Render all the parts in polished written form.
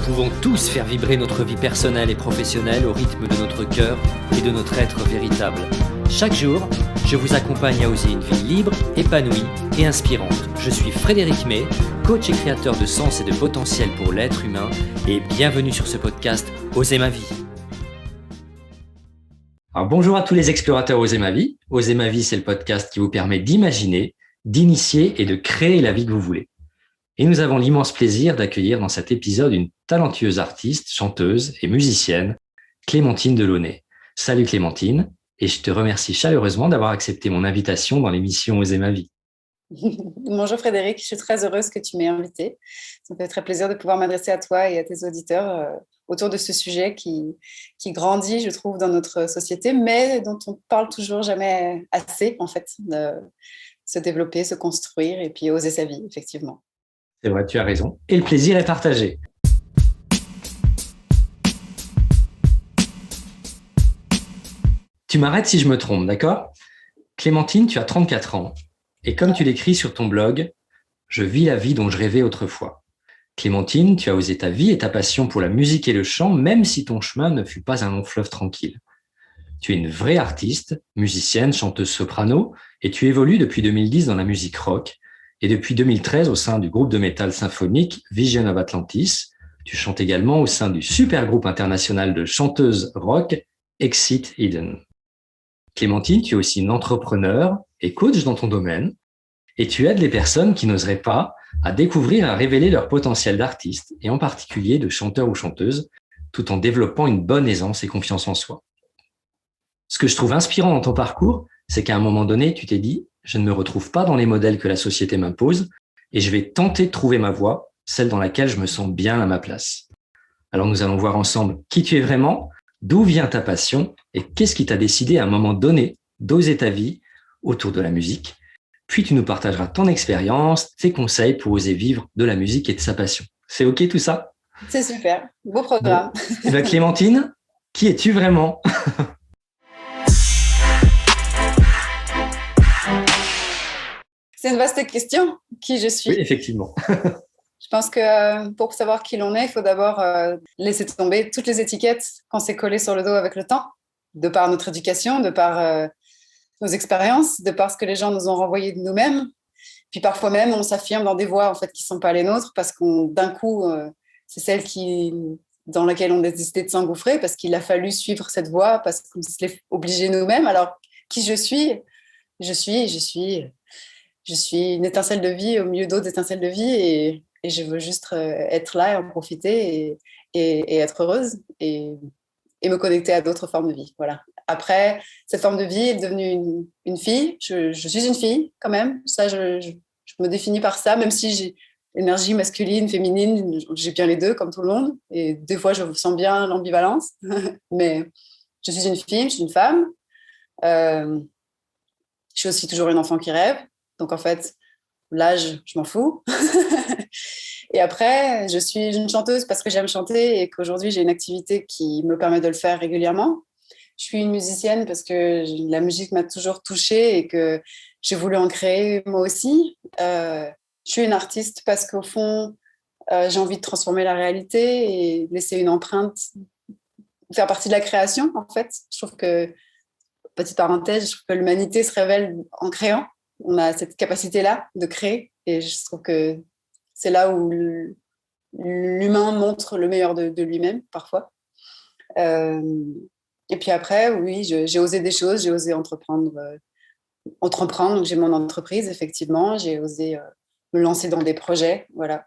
pouvons tous faire vibrer notre vie personnelle et professionnelle au rythme de notre cœur et de notre être véritable. Chaque jour, je vous accompagne à oser une vie libre, épanouie et inspirante. Je suis Frédéric May, coach et créateur de sens et de potentiel pour l'être humain, et bienvenue sur ce podcast Oser ma vie. Alors, bonjour à tous les explorateurs Oser ma vie. Oser ma vie, c'est le podcast qui vous permet d'imaginer, d'initier et de créer la vie que vous voulez. Et nous avons l'immense plaisir d'accueillir dans cet épisode une talentueuse artiste, chanteuse et musicienne, Clémentine Delaunay. Salut Clémentine, et je te remercie chaleureusement d'avoir accepté mon invitation dans l'émission Oser ma vie. Bonjour Frédéric, je suis très heureuse que tu m'aies invitée. Ça me fait très plaisir de pouvoir m'adresser à toi et à tes auditeurs autour de ce sujet qui grandit, je trouve, dans notre société, mais dont on parle toujours jamais assez, en fait, de se développer, se construire et puis oser sa vie, effectivement. C'est vrai, tu as raison. Et le plaisir est partagé. Tu m'arrêtes si je me trompe, d'accord ? Clémentine, tu as 34 ans. Et comme tu l'écris sur ton blog, je vis la vie dont je rêvais autrefois. Clémentine, tu as osé ta vie et ta passion pour la musique et le chant, même si ton chemin ne fut pas un long fleuve tranquille. Tu es une vraie artiste, musicienne, chanteuse soprano, et tu évolues depuis 2010 dans la musique rock, et depuis 2013 au sein du groupe de métal symphonique Vision of Atlantis. Tu chantes également au sein du super groupe international de chanteuses rock Exit Eden. Clémentine, tu es aussi une entrepreneure et coach dans ton domaine, et tu aides les personnes qui n'oseraient pas à découvrir et à révéler leur potentiel d'artiste, et en particulier de chanteur ou chanteuse, tout en développant une bonne aisance et confiance en soi. Ce que je trouve inspirant dans ton parcours, c'est qu'à un moment donné, tu t'es dit « Je ne me retrouve pas dans les modèles que la société m'impose et je vais tenter de trouver ma voie, celle dans laquelle je me sens bien à ma place. » Alors nous allons voir ensemble qui tu es vraiment, d'où vient ta passion et qu'est-ce qui t'a décidé à un moment donné d'oser ta vie autour de la musique. Puis tu nous partageras ton expérience, tes conseils pour oser vivre de la musique et de sa passion. C'est OK tout ça ? C'est super, beau programme. Bon. Et bien Clémentine, qui es-tu vraiment ? C'est une vaste question, qui je suis. Oui, effectivement. Je pense que pour savoir qui l'on est, il faut d'abord laisser tomber toutes les étiquettes qu'on s'est collées sur le dos avec le temps, de par notre éducation, de par nos expériences, de par ce que les gens nous ont renvoyé de nous-mêmes. Puis parfois même, on s'affirme dans des voies en fait, qui ne sont pas les nôtres parce qu'on, d'un coup, c'est celle dans laquelle on a décidé de s'engouffrer parce qu'il a fallu suivre cette voie, parce qu'on se l'est obligé nous-mêmes. Alors, qui je suis ? Je suis une étincelle de vie au milieu d'autres étincelles de vie et je veux juste être là et en profiter et être heureuse et me connecter à d'autres formes de vie. Voilà. Après, cette forme de vie est devenue une fille. Je suis une fille quand même. Ça, je me définis par ça, même si j'ai l'énergie masculine, féminine, j'ai bien les deux comme tout le monde. Et des fois, je sens bien l'ambivalence. Mais je suis une fille, je suis une femme. Je suis aussi toujours une enfant qui rêve. Donc, en fait, l'âge, je m'en fous. Et après, je suis une chanteuse parce que j'aime chanter et qu'aujourd'hui, j'ai une activité qui me permet de le faire régulièrement. Je suis une musicienne parce que la musique m'a toujours touchée et que j'ai voulu en créer moi aussi. Je suis une artiste parce qu'au fond, j'ai envie de transformer la réalité et laisser une empreinte, faire partie de la création, en fait. Je trouve que, petite parenthèse, je trouve que l'humanité se révèle en créant. On a cette capacité-là de créer et je trouve que c'est là où l'humain montre le meilleur de lui-même, parfois. Et puis après, oui, j'ai osé des choses, j'ai osé entreprendre. Donc j'ai mon entreprise, effectivement. J'ai osé me lancer dans des projets. Voilà,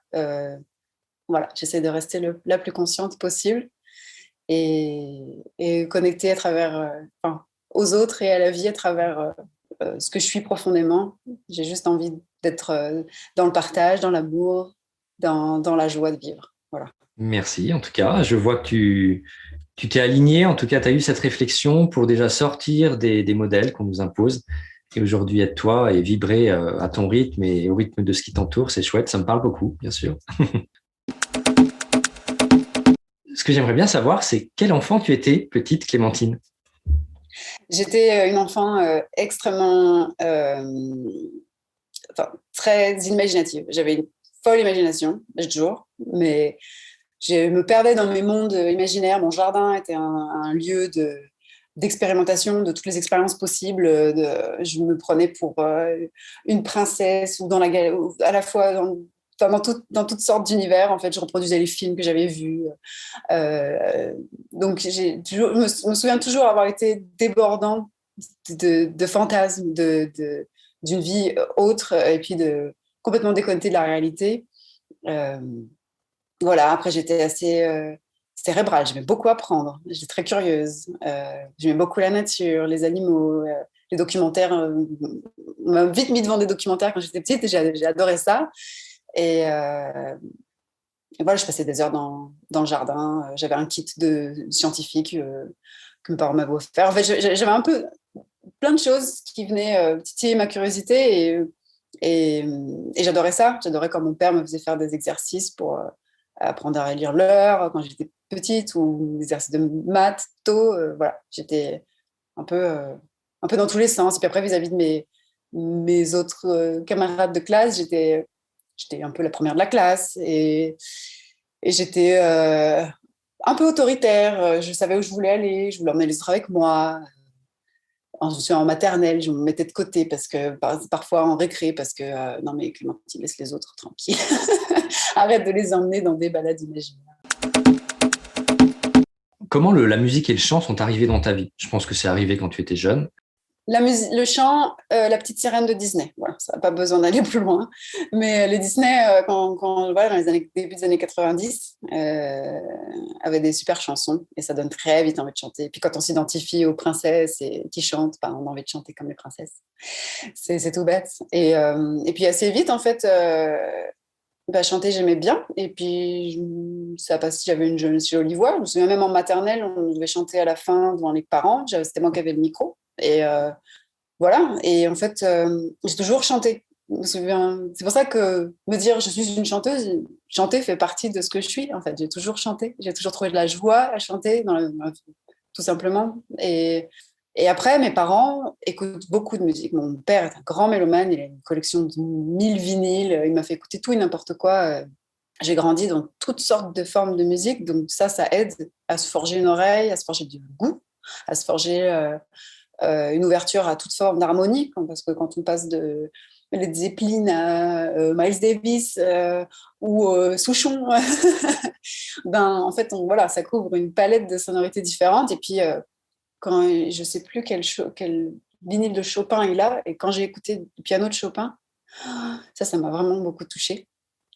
j'essaie de rester la plus consciente possible et connecter à travers, aux autres et à la vie à travers ce que je suis profondément. J'ai juste envie d'être dans le partage, dans l'amour, dans la joie de vivre. Voilà. Merci. En tout cas, je vois que tu t'es aligné. En tout cas, tu as eu cette réflexion pour déjà sortir des modèles qu'on nous impose et aujourd'hui être toi et vibrer à ton rythme et au rythme de ce qui t'entoure. C'est chouette. Ça me parle beaucoup, bien sûr. Ce que j'aimerais bien savoir, c'est quel enfant tu étais, petite Clémentine ? J'étais une enfant extrêmement, très imaginative. J'avais une folle imagination, j'ai toujours, mais je me perdais dans mes mondes imaginaires. Mon jardin était un lieu d'expérimentation de toutes les expériences possibles. Je me prenais pour une princesse ou à la fois dans toutes sortes d'univers. En fait, je reproduisais les films que j'avais vus. Donc, je me souviens toujours avoir été débordant de fantasmes, d'une vie autre et puis complètement déconnectée de la réalité. Voilà, après, j'étais assez cérébrale. J'aimais beaucoup apprendre. J'étais très curieuse. J'aimais beaucoup la nature, les animaux, les documentaires. On m'a vite mis devant des documentaires quand j'étais petite et j'ai adoré ça. Et voilà, je passais des heures dans le jardin. J'avais un kit de scientifique que mes parents m'avaient offert. En fait, j'avais un peu plein de choses qui venaient titiller ma curiosité et j'adorais ça. J'adorais quand mon père me faisait faire des exercices pour apprendre à lire l'heure quand j'étais petite ou des exercices de maths tôt. Voilà, j'étais un peu dans tous les sens. Et puis après, vis-à-vis de mes autres camarades de classe, j'étais un peu la première de la classe et j'étais un peu autoritaire. Je savais où je voulais aller, je voulais emmener les autres avec moi. En maternelle, je me mettais de côté parce que parfois en récré, parce que non mais Clémentine, laisse les autres tranquilles. Arrête de les emmener dans des balades imaginaires. Comment la musique et le chant sont arrivés dans ta vie? Je pense que c'est arrivé quand tu étais jeune. La musique, le chant, la petite sirène de Disney. Voilà, ça n'a pas besoin d'aller plus loin. Mais les Disney, voilà, dans début des années 90, avaient des super chansons et ça donne très vite envie de chanter. Et puis quand on s'identifie aux princesses qui chantent, on a envie de chanter comme les princesses. C'est tout bête. Et puis assez vite, en fait, chanter, j'aimais bien. Et puis ça passe, j'avais une jolie voix. Je me souviens même en maternelle, on devait chanter à la fin devant les parents. C'était moi qui avais le micro. Et voilà, et en fait, j'ai toujours chanté. Je me souviens. C'est pour ça que me dire je suis une chanteuse, chanter fait partie de ce que je suis. En fait, j'ai toujours chanté, j'ai toujours trouvé de la joie à chanter, tout simplement. Et après, mes parents écoutent beaucoup de musique. Mon père est un grand mélomane, il a une collection de 1000 vinyles, il m'a fait écouter tout et n'importe quoi. J'ai grandi dans toutes sortes de formes de musique, donc ça aide à se forger une oreille, à se forger du goût, à se forger une ouverture à toute forme d'harmonie, parce que quand on passe de Led Zeppelin à Miles Davis ou Souchon, en fait, voilà, ça couvre une palette de sonorités différentes. Et puis, quand je ne sais plus quel vinyle de Chopin il a, et quand j'ai écouté le piano de Chopin, ça m'a vraiment beaucoup touchée.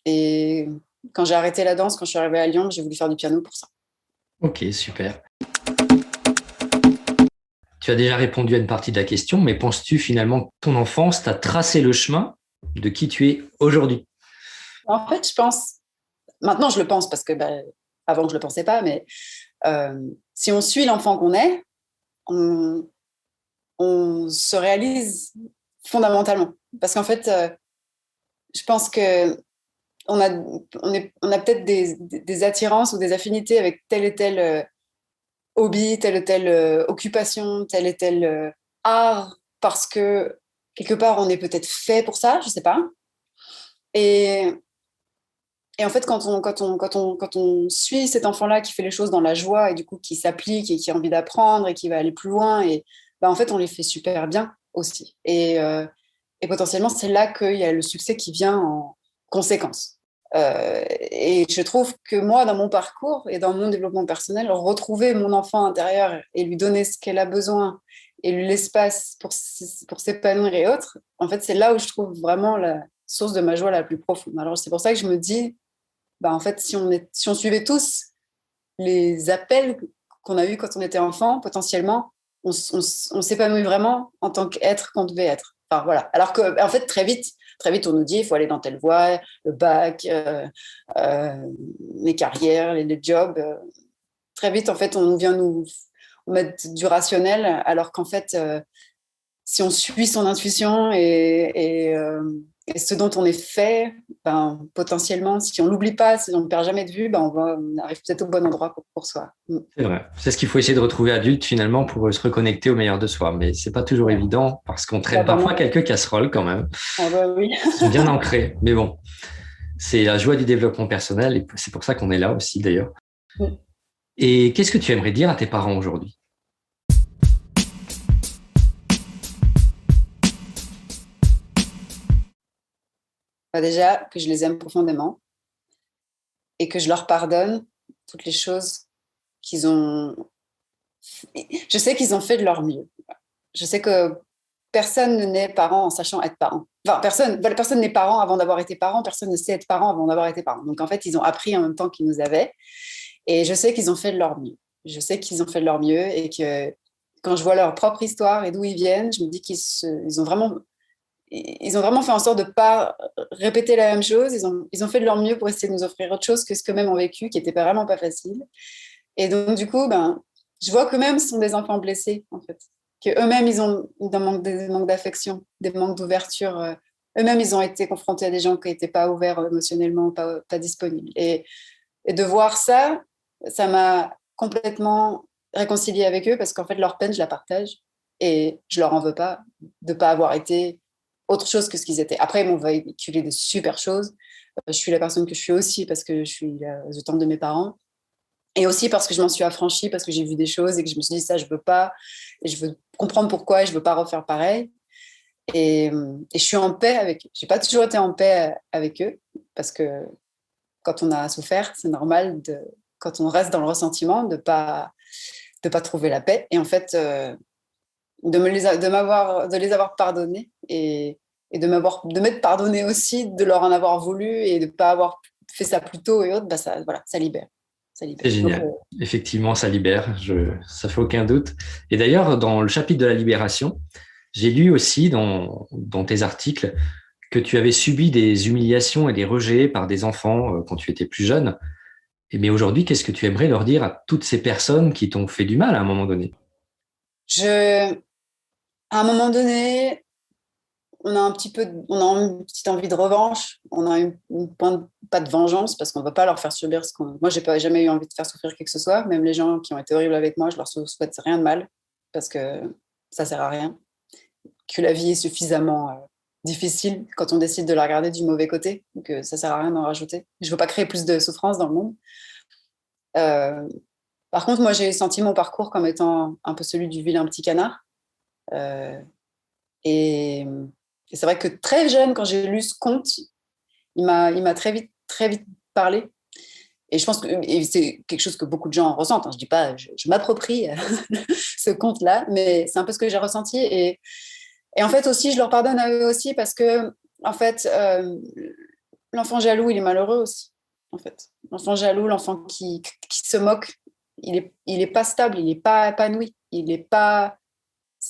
Et quand j'ai arrêté la danse, quand je suis arrivée à Lyon, j'ai voulu faire du piano pour ça. Ok, super. Tu as déjà répondu à une partie de la question, mais penses-tu finalement que ton enfance t'a tracé le chemin de qui tu es aujourd'hui? En fait, je pense, maintenant je le pense parce que avant je ne le pensais pas, mais si on suit l'enfant qu'on est, on se réalise fondamentalement. Parce qu'en fait, je pense que on a peut-être des attirances ou des affinités avec tel et tel hobby, telle ou telle occupation, tel et tel art, parce que quelque part, on est peut-être fait pour ça, je ne sais pas. Et en fait, quand on suit cet enfant-là qui fait les choses dans la joie et du coup qui s'applique et qui a envie d'apprendre et qui va aller plus loin, et en fait, on les fait super bien aussi. Et potentiellement, c'est là qu'il y a le succès qui vient en conséquence. Et je trouve que moi, dans mon parcours et dans mon développement personnel, retrouver mon enfant intérieur et lui donner ce qu'elle a besoin et lui l'espace pour s'épanouir et autres, en fait, c'est là où je trouve vraiment la source de ma joie la plus profonde. Alors, c'est pour ça que je me dis, en fait, si on suivait tous les appels qu'on a eus quand on était enfant, potentiellement, on s'épanouit vraiment en tant qu'être qu'on devait être. Enfin, voilà. Alors qu'en fait, très vite, on nous dit il faut aller dans telle voie, le bac, les carrières, les jobs. Très vite, en fait, on vient nous mettre du rationnel, alors qu'en fait, si on suit son intuition et ce dont on est fait, potentiellement, si on ne l'oublie pas, si on ne perd jamais de vue, on arrive peut-être au bon endroit pour soi. C'est vrai. C'est ce qu'il faut essayer de retrouver adulte finalement pour se reconnecter au meilleur de soi. Mais c'est pas toujours évident parce qu'on traîne parfois quelques casseroles quand même. Ah bah oui. Ils sont bien ancrés. Mais bon, C'est la joie du développement personnel et c'est pour ça qu'on est là aussi d'ailleurs. Mm. Et qu'est-ce que tu aimerais dire à tes parents aujourd'hui? Bah, déjà, que je les aime profondément et que je leur pardonne toutes les choses qu'ils ont. Je sais qu'ils ont fait de leur mieux. Je sais que personne ne naît parent en sachant être parent. Enfin, personne n'est parent avant d'avoir été parent, personne ne sait être parent avant d'avoir été parent. Donc en fait, ils ont appris en même temps qu'ils nous avaient. Et je sais qu'ils ont fait de leur mieux. Je sais qu'ils ont fait de leur mieux et que quand je vois leur propre histoire et d'où ils viennent, je me dis ils ont vraiment fait en sorte de ne pas répéter la même chose. Ils ont fait de leur mieux pour essayer de nous offrir autre chose que ce qu'eux-mêmes ont vécu, qui n'était vraiment pas facile. Et donc, du coup, je vois qu'eux-mêmes sont des enfants blessés, en fait. Qu'eux-mêmes, ils ont des manques d'affection, des manques d'ouverture. Eux-mêmes, ils ont été confrontés à des gens qui n'étaient pas ouverts émotionnellement, pas disponibles. Et de voir ça, ça m'a complètement réconciliée avec eux parce qu'en fait, leur peine, je la partage et je leur en veux pas de ne pas avoir été autre chose que ce qu'ils étaient. Après, ils m'ont véhiculé de super choses. Je suis la personne que je suis aussi parce que je tente de mes parents. Et aussi parce que je m'en suis affranchie, parce que j'ai vu des choses et que je me suis dit ça, je veux pas. Et je veux comprendre pourquoi et je veux pas refaire pareil. Et je suis en paix avec eux. J'ai pas toujours été en paix avec eux parce que quand on a souffert, c'est normal quand on reste dans le ressentiment de pas trouver la paix. Et en fait, de les avoir pardonnés et de m'être pardonné aussi, de leur en avoir voulu et de ne pas avoir fait ça plus tôt et autres, voilà, ça libère. Ça libère. C'est Donc, génial. Effectivement, ça libère, ça fait aucun doute. Et d'ailleurs, dans le chapitre de la libération, j'ai lu aussi dans tes articles que tu avais subi des humiliations et des rejets par des enfants quand tu étais plus jeune. Mais aujourd'hui, qu'est-ce que tu aimerais leur dire à toutes ces personnes qui t'ont fait du mal à un moment donné? à un moment donné, on a une petite envie de revanche, on a pas de vengeance parce qu'on ne va pas leur faire subir ce qu'on. Moi, j'ai pas jamais eu envie de faire souffrir qui que ce soit, même les gens qui ont été horribles avec moi, je leur souhaite rien de mal parce que ça sert à rien. Que la vie est suffisamment difficile quand on décide de la regarder du mauvais côté, que ça sert à rien d'en rajouter. Je veux pas créer plus de souffrance dans le monde. Euh, Par contre, moi, j'ai senti mon parcours comme étant un peu celui du vilain petit canard. Euh, et, et c'est vrai que très jeune, quand j'ai lu ce conte, il m'a très vite parlé. Et je pense que et c'est quelque chose que beaucoup de gens ressentent. Hein. Je dis pas, je m'approprie ce conte-là, mais c'est un peu ce que j'ai ressenti. Et en fait aussi, je leur pardonne à eux aussi parce que, en fait, l'enfant jaloux, il est malheureux aussi. En fait, l'enfant jaloux, l'enfant qui se moque, il est pas stable, il est pas épanoui, il est pas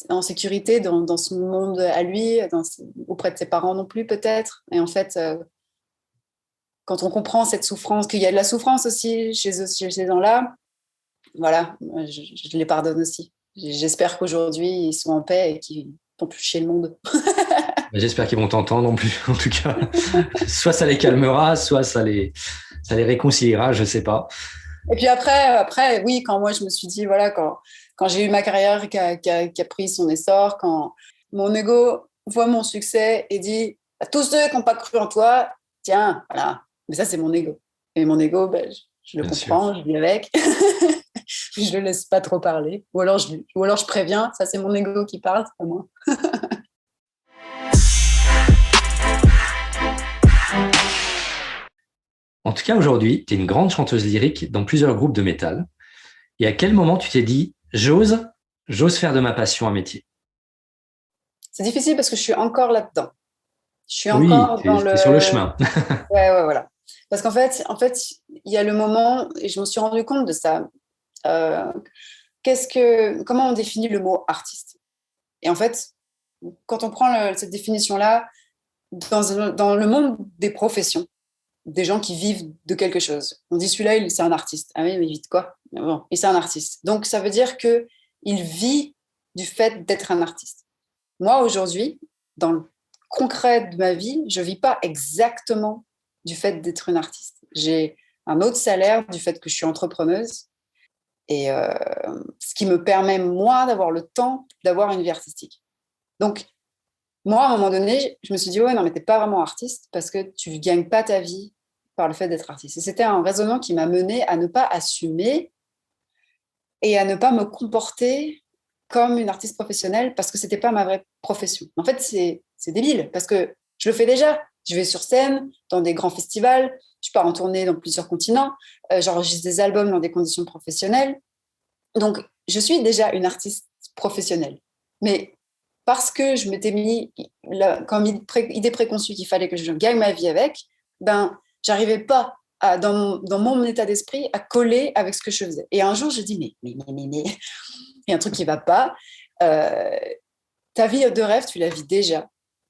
en sécurité dans ce monde à lui, auprès de ses parents non plus peut-être. Et en fait, quand on comprend cette souffrance, qu'il y a de la souffrance aussi chez ces gens-là, voilà, je les pardonne aussi. J'espère qu'aujourd'hui, ils sont en paix et qu'ils ne font plus chier le monde. J'espère qu'ils vont t'entendre non plus, en tout cas. Soit ça les calmera, soit ça les réconciliera, je sais pas. Et puis après, oui, quand moi je me suis dit, voilà, quand j'ai eu ma carrière qui a pris son essor, quand mon ego voit mon succès et dit à tous ceux qui n'ont pas cru en toi, tiens, voilà. Mais ça, c'est mon ego. Et mon ego, je le Bien sûr. comprends, je vis avec. Je le laisse pas trop parler. Ou alors je préviens, ça c'est mon ego qui parle, c'est pas moi. En tout cas, aujourd'hui, tu es une grande chanteuse lyrique dans plusieurs groupes de métal. Et à quel moment tu t'es dit, j'ose faire de ma passion un métier? C'est difficile parce que je suis encore là-dedans. Je suis Oui, encore dans tu es sur le le. chemin. Ouais, voilà. Parce en fait, il y a le moment, et je me suis rendu compte de ça. Euh, Comment on définit le mot artiste? Et en fait, quand on prend cette définition-là, dans le monde des professions, des gens qui vivent de quelque chose, on dit celui-là, c'est un artiste. Ah oui, mais il vit de quoi? Bon, et c'est un artiste. Donc, ça veut dire qu'il vit du fait d'être un artiste. Moi, aujourd'hui, dans le concret de ma vie, je ne vis pas exactement du fait d'être une artiste. J'ai un autre salaire du fait que je suis entrepreneuse et ce qui me permet, moi, d'avoir le temps d'avoir une vie artistique. Donc, moi, à un moment donné, je me suis dit, ouais, non, mais t'es pas vraiment artiste parce que tu gagnes pas ta vie par le fait d'être artiste. Et c'était un raisonnement qui m'a mené à ne pas assumer et à ne pas me comporter comme une artiste professionnelle parce que c'était pas ma vraie profession. En fait, c'est débile parce que je le fais déjà. Je vais sur scène dans des grands festivals, je pars en tournée dans plusieurs continents, j'enregistre des albums dans des conditions professionnelles. Donc, je suis déjà une artiste professionnelle. Mais parce que je m'étais mis comme idée préconçue qu'il fallait que je gagne ma vie avec, ben, j'arrivais pas dans mon état d'esprit à coller avec ce que je faisais. Et un jour, je dis, mais, il y a un truc qui va pas. Euh, Ta vie de rêve, tu la vis déjà.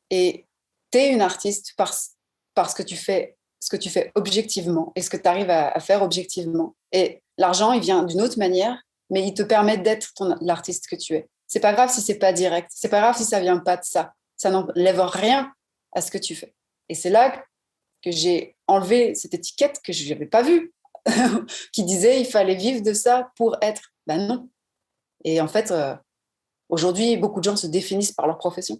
Et tu es une artiste parce que tu fais ce que tu fais objectivement et ce que tu arrives à faire objectivement. Et l'argent, il vient d'une autre manière, mais il te permet d'être l'artiste que tu es. C'est pas grave si c'est pas direct. C'est pas grave si ça vient pas de ça. Ça n'enlève rien à ce que tu fais. Et c'est là que j'ai enlevé cette étiquette que je n'avais pas vue, qui disait il fallait vivre de ça pour être. Ben non. Et en fait, aujourd'hui, beaucoup de gens se définissent par leur profession,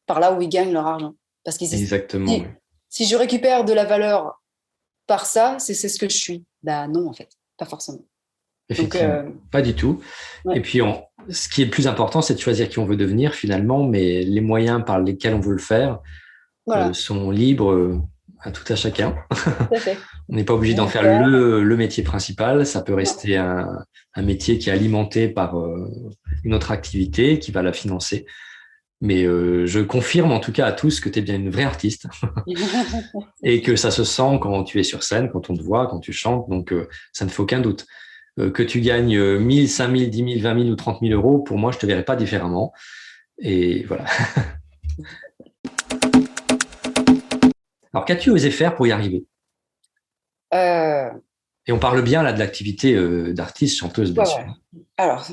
par là où ils gagnent leur argent. Parce qu'ils disent, Exactement, oui. si je récupère de la valeur par ça, c'est ce que je suis. Ben non, en fait, pas forcément. Donc, Effectivement, pas du tout. Et ouais, puis, ce qui est le plus important, c'est de choisir qui on veut devenir finalement, mais les moyens par lesquels on veut le faire voilà, sont libres à tout à chacun. tout à fait. On n'est pas obligé d'en faire D'accord. le métier principal. Ça peut Non. rester un métier qui est alimenté par une autre activité qui va la financer. Mais je confirme en tout cas à tous que tu es bien une vraie artiste et que ça se sent quand tu es sur scène, quand on te voit, quand tu chantes. Donc, ça ne fait aucun doute. Que tu gagnes 1000, 5000, 10 000, 20 000 ou 30 000 euros, pour moi, je te verrai pas différemment. Et voilà. Alors, qu'as-tu osé faire pour y arriver? Euh, Et on parle bien là de l'activité d'artiste, chanteuse, bien ouais, sûr. ouais. Alors,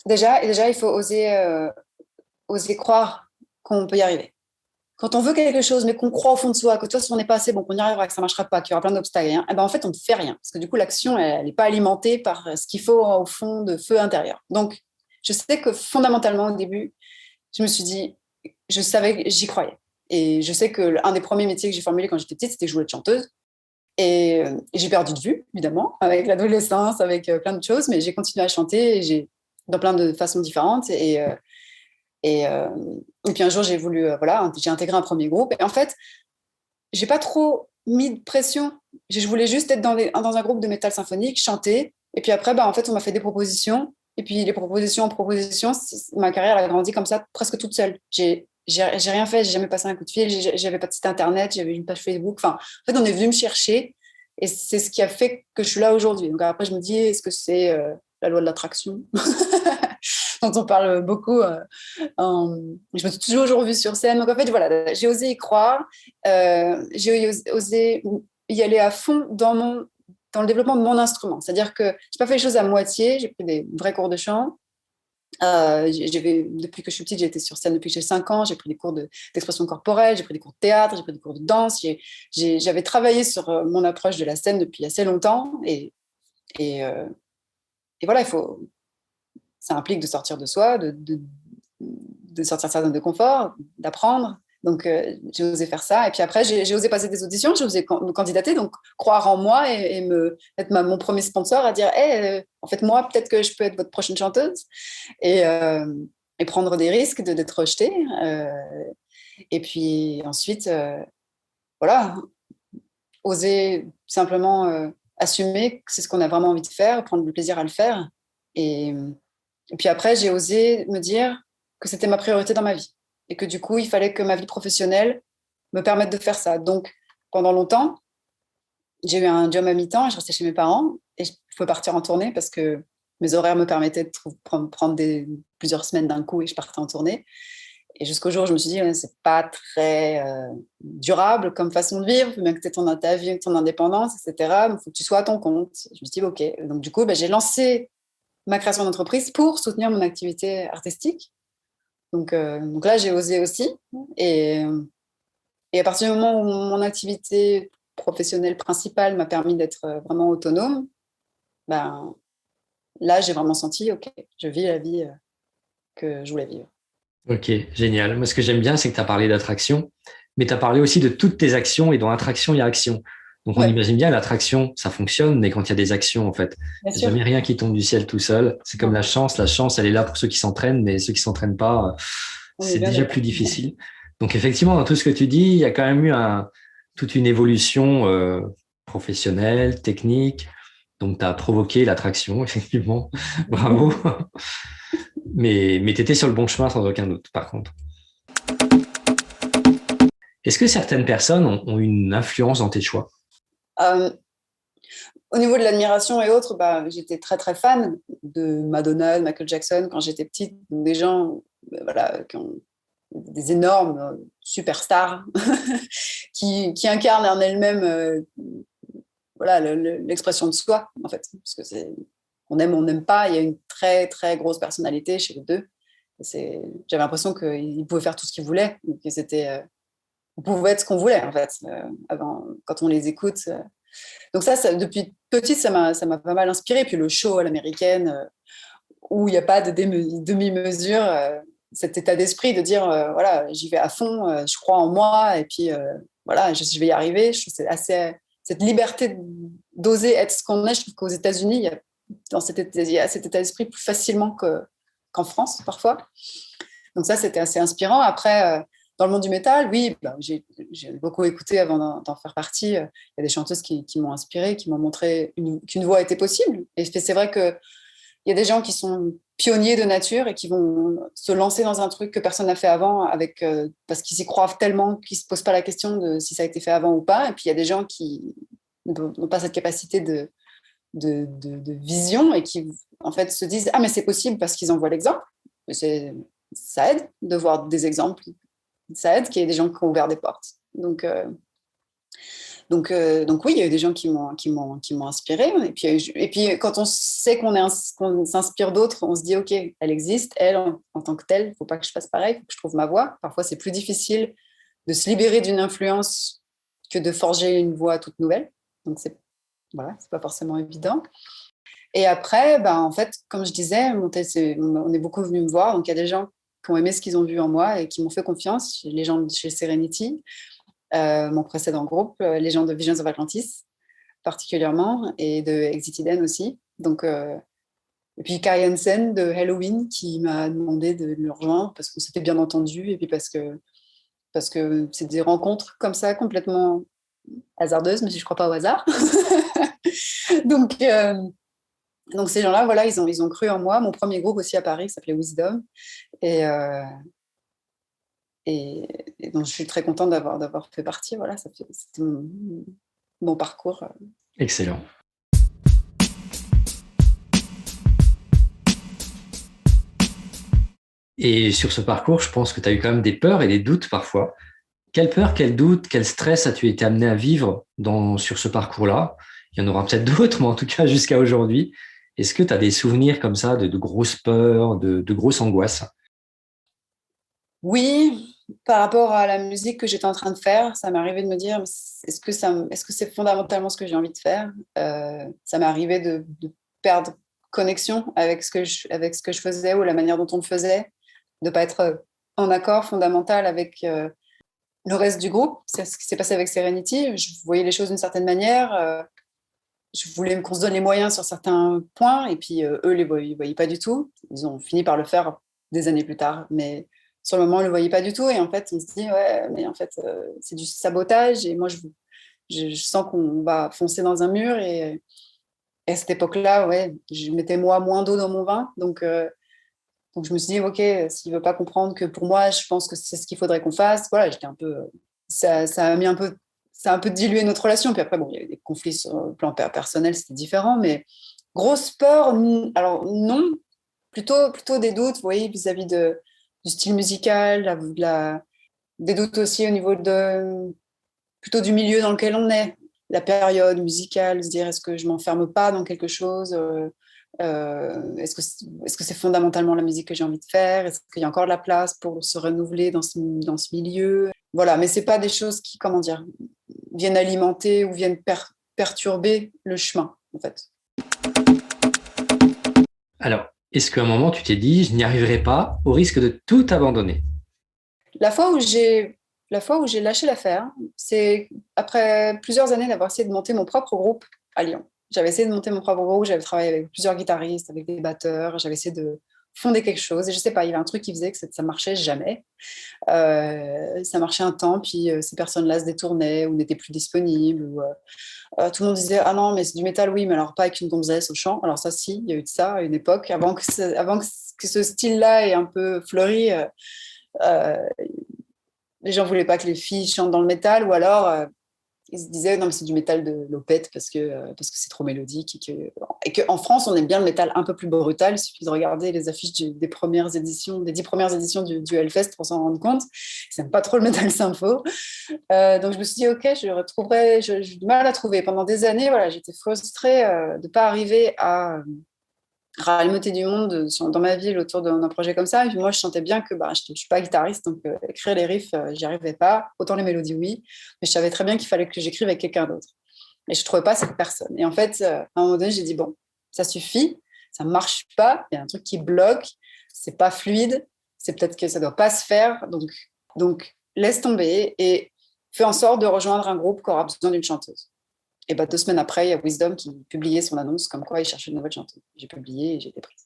déjà, il faut oser croire qu'on peut y arriver. Quand on veut quelque chose, mais qu'on croit au fond de soi, que de toute façon, on n'est pas assez bon, qu'on n'y arrivera, que ça ne marchera pas, qu'il y aura plein d'obstacles, hein, eh ben, en fait, on ne fait rien. Parce que du coup, l'action, elle n'est pas alimentée par ce qu'il faut au fond de feu intérieur. Donc, je sais que fondamentalement, au début, je me suis dit, je savais que j'y croyais. Et je sais que l'un des premiers métiers que j'ai formulé quand j'étais petite, c'était que je voulais être chanteuse. Et j'ai perdu de vue, évidemment, avec l'adolescence, avec plein de choses, mais j'ai continué à chanter dans plein de façons différentes. Et, euh, et puis un jour, j'ai voulu, voilà, j'ai intégré un premier groupe. Et en fait, j'ai pas trop mis de pression. Je voulais juste être dans un groupe de métal symphonique, chanter. Et puis après, bah, en fait, on m'a fait des propositions. Et puis les propositions en propositions, ma carrière a grandi comme ça, presque toute seule. J'ai rien fait, j'ai jamais passé un coup de fil, j'avais pas de site internet, j'avais une page Facebook. Enfin, en fait, on est venu me chercher. Et c'est ce qui a fait que je suis là aujourd'hui. Donc après, je me dis, est-ce que c'est la loi de l'attraction dont on parle beaucoup je me suis toujours vue sur scène. Donc en fait, voilà, j'ai osé y croire. J'ai osé y aller à fond dans le développement de mon instrument. C'est-à-dire que je n'ai pas fait les choses à moitié. J'ai pris des vrais cours de chant. Depuis que je suis petite, j'ai été sur scène depuis que j'ai 5 ans. J'ai pris des cours d'expression corporelle, j'ai pris des cours de théâtre, j'ai pris des cours de danse. J'avais travaillé sur mon approche de la scène depuis assez longtemps. Et voilà, ça implique de sortir de soi, de sortir de sa zone de confort, d'apprendre. Donc, j'ai osé faire ça. Et puis après, j'ai osé passer des auditions, j'ai osé me candidater, donc croire en moi et être mon premier sponsor à dire hey, en fait, moi, peut-être que je peux être votre prochaine chanteuse. Et, euh, et prendre des risques d'être rejetée. Et puis ensuite, voilà, oser simplement assumer que c'est ce qu'on a vraiment envie de faire, prendre du plaisir à le faire. Et puis après, j'ai osé me dire que c'était ma priorité dans ma vie et que du coup, il fallait que ma vie professionnelle me permette de faire ça. Donc, pendant longtemps, j'ai eu un job à mi-temps et je restais chez mes parents et je pouvais partir en tournée parce que mes horaires me permettaient de prendre plusieurs semaines d'un coup et je partais en tournée. Et jusqu'au jour où je me suis dit, c'est pas très durable comme façon de vivre, bien que tu aies ta vie, ton indépendance, etc. Il faut que tu sois à ton compte. Je me suis dit, OK. Donc, du coup, j'ai lancé ma création d'entreprise pour soutenir mon activité artistique. Donc là, j'ai osé aussi. Et, et à partir du moment où mon activité professionnelle principale m'a permis d'être vraiment autonome, ben, là, j'ai vraiment senti, OK, je vis la vie que je voulais vivre. Ok, génial. Moi, ce que j'aime bien, c'est que tu as parlé d'attraction, mais tu as parlé aussi de toutes tes actions et dans attraction, il y a action. Donc, on Ouais, imagine bien l'attraction, ça fonctionne, mais quand il y a des actions, en fait, bien il n'y a sûr. jamais rien qui tombe du ciel tout seul. C'est comme Non, la chance. La chance, elle est là pour ceux qui s'entraînent, mais ceux qui s'entraînent pas, on est c'est bien déjà plus d'accord. difficile. Donc, effectivement, dans tout ce que tu dis, il y a quand même eu toute une évolution professionnelle, technique. Donc, tu as provoqué l'attraction, effectivement. Bravo. Mais tu étais sur le bon chemin sans aucun doute, par contre. Est-ce que certaines personnes ont une influence dans tes choix? Euh, Au niveau de l'admiration et autres, bah, j'étais très très fan de Madonna, de Michael Jackson quand j'étais petite. Donc des gens voilà, qui ont des énormes superstars qui incarnent en elles-mêmes voilà, l'expression de soi, en fait. Parce que on aime, on n'aime pas. Il y a une très très grosse personnalité chez les deux. J'avais l'impression qu'ils pouvaient faire tout ce qu'ils voulaient. On pouvait être ce qu'on voulait, en fait, avant, quand on les écoute. Donc depuis petite, ça m'a pas mal inspiré. Puis le show à l'américaine, où il n'y a pas de demi-mesure, cet état d'esprit de dire, voilà, j'y vais à fond, je crois en moi, et puis voilà, je vais y arriver. Je trouve que c'est assez cette liberté d'oser être ce qu'on est. Je trouve qu'aux États-Unis, il y a cet état d'esprit plus facilement qu'en France, parfois. Donc ça, c'était assez inspirant. Après, dans le monde du métal, oui, bah, j'ai beaucoup écouté avant d'en faire partie. Il y a des chanteuses qui m'ont inspirée, qui m'ont montré qu'une voix était possible. Et c'est vrai qu'il y a des gens qui sont pionniers de nature et qui vont se lancer dans un truc que personne n'a fait avant parce qu'ils y croient tellement qu'ils ne se posent pas la question de si ça a été fait avant ou pas. Et puis il y a des gens qui n'ont pas cette capacité de vision et qui en fait se disent ah mais c'est possible parce qu'ils en voient l'exemple. Ça aide de voir des exemples, ça aide qu'il y ait des gens qui ont ouvert des portes. Donc oui, il y a eu des gens qui m'ont inspiré. Et puis, quand on sait qu'on s'inspire d'autres, on se dit, OK, elle existe, elle, en tant que telle, il ne faut pas que je fasse pareil, il faut que je trouve ma voie. Parfois, c'est plus difficile de se libérer d'une influence que de forger une voie toute nouvelle. Donc, voilà, c'est pas forcément évident. Et après, ben, en fait, comme je disais, on est beaucoup venu me voir. Donc, il y a des gens qui ont aimé ce qu'ils ont vu en moi et qui m'ont fait confiance. Les gens de chez Serenity, mon précédent groupe, les gens de Visions of Atlantis particulièrement, et de Exit Eden aussi. Donc, et puis Kai Hansen de Halloween qui m'a demandé de le rejoindre parce qu'on s'était bien entendu et puis parce que c'est des rencontres comme ça complètement hasardeuses, mais je ne crois pas au hasard. donc, euh, donc ces gens-là, voilà, ils ont cru en moi. Mon premier groupe aussi à Paris s'appelait Wisdom. Et, euh, et donc je suis très contente d'avoir fait partie. Voilà, c'était mon parcours. Excellent. Et sur ce parcours, je pense que tu as eu quand même des peurs et des doutes parfois. Quelle peur, quel doute, quel stress as-tu été amené à vivre sur ce parcours-là? Il y en aura peut-être d'autres, mais en tout cas jusqu'à aujourd'hui. Est-ce que tu as des souvenirs comme ça de grosses peurs, de grosses angoisses? Oui, par rapport à la musique que j'étais en train de faire, ça m'est arrivé de me dire, est-ce que c'est fondamentalement ce que j'ai envie de faire? Ça m'est arrivé de perdre connexion avec ce que je faisais ou la manière dont on le faisait, de ne pas être en accord fondamental avec le reste du groupe. C'est ce qui s'est passé avec Serenity. Je voyais les choses d'une certaine manière. Je voulais qu'on se donne les moyens sur certains points, et puis eux, ils ne voyaient pas du tout. Ils ont fini par le faire des années plus tard, mais sur le moment, ils ne le voyaient pas du tout. Et en fait, on se dit, ouais, mais en fait, c'est du sabotage, et moi, je sens qu'on va foncer dans un mur. Et à cette époque-là, ouais, je mettais moi moins d'eau dans mon vin. Donc je me suis dit, OK, s'il ne veut pas comprendre que pour moi, je pense que c'est ce qu'il faudrait qu'on fasse, voilà, j'étais un peu. Ça a mis un peu. Ça a un peu dilué notre relation. Puis après, bon, il y avait des conflits sur le plan personnel, c'était différent. Mais grosse peur, alors non, plutôt des doutes, vous voyez, vis-à-vis du style musical, des doutes aussi au niveau plutôt du milieu dans lequel on est, la période musicale, se dire est-ce que je m'enferme pas dans quelque chose, est-ce que c'est fondamentalement la musique que j'ai envie de faire, est-ce qu'il y a encore de la place pour se renouveler dans ce milieu, voilà, mais c'est pas des choses qui, comment dire, viennent alimenter ou viennent perturber le chemin, en fait. Alors, est-ce qu'à un moment, tu t'es dit, je n'y arriverai pas, au risque de tout abandonner? La fois où j'ai lâché l'affaire, c'est après plusieurs années d'avoir essayé de monter mon propre groupe à Lyon. J'avais essayé de monter mon propre groupe, j'avais travaillé avec plusieurs guitaristes, avec des batteurs, j'avais essayé de fonder quelque chose. Et je sais pas, il y avait un truc qui faisait que ça marchait jamais. Ça marchait un temps, puis ces personnes-là se détournaient ou n'étaient plus disponibles. Tout le monde disait ah non, mais c'est du métal, oui, mais alors pas avec une gonzesse au chant. Alors ça, si, il y a eu de ça à une époque, avant que ce style-là ait un peu fleuri. Euh, les gens voulaient pas que les filles chantent dans le métal, ou alors ils se disaient non mais c'est du métal de l'opette parce que c'est trop mélodique et qu'en France on aime bien le métal un peu plus brutal. Il suffit de regarder les affiches des premières éditions, des 10 premières éditions du Hellfest pour s'en rendre compte. Ils n'aiment pas trop le métal sympho. Donc je me suis dit ok, je retrouverai, j'ai du mal à trouver. Pendant des années, voilà, j'étais frustrée de ne pas arriver à rallemoter du monde dans ma ville autour d'un projet comme ça. Et puis moi, je sentais bien que je ne suis pas guitariste, donc écrire les riffs, j'y arrivais pas. Autant les mélodies, oui, mais je savais très bien qu'il fallait que j'écrive avec quelqu'un d'autre. Et je ne trouvais pas cette personne. Et en fait, à un moment donné, j'ai dit, bon, ça suffit, ça ne marche pas, il y a un truc qui bloque, c'est pas fluide, c'est peut-être que ça ne doit pas se faire, donc laisse tomber et fais en sorte de rejoindre un groupe qui aura besoin d'une chanteuse. Et 2 semaines après, il y a Wisdom qui publiait son annonce comme quoi il cherchait une nouvelle chanteuse. J'ai publié et j'ai été prise.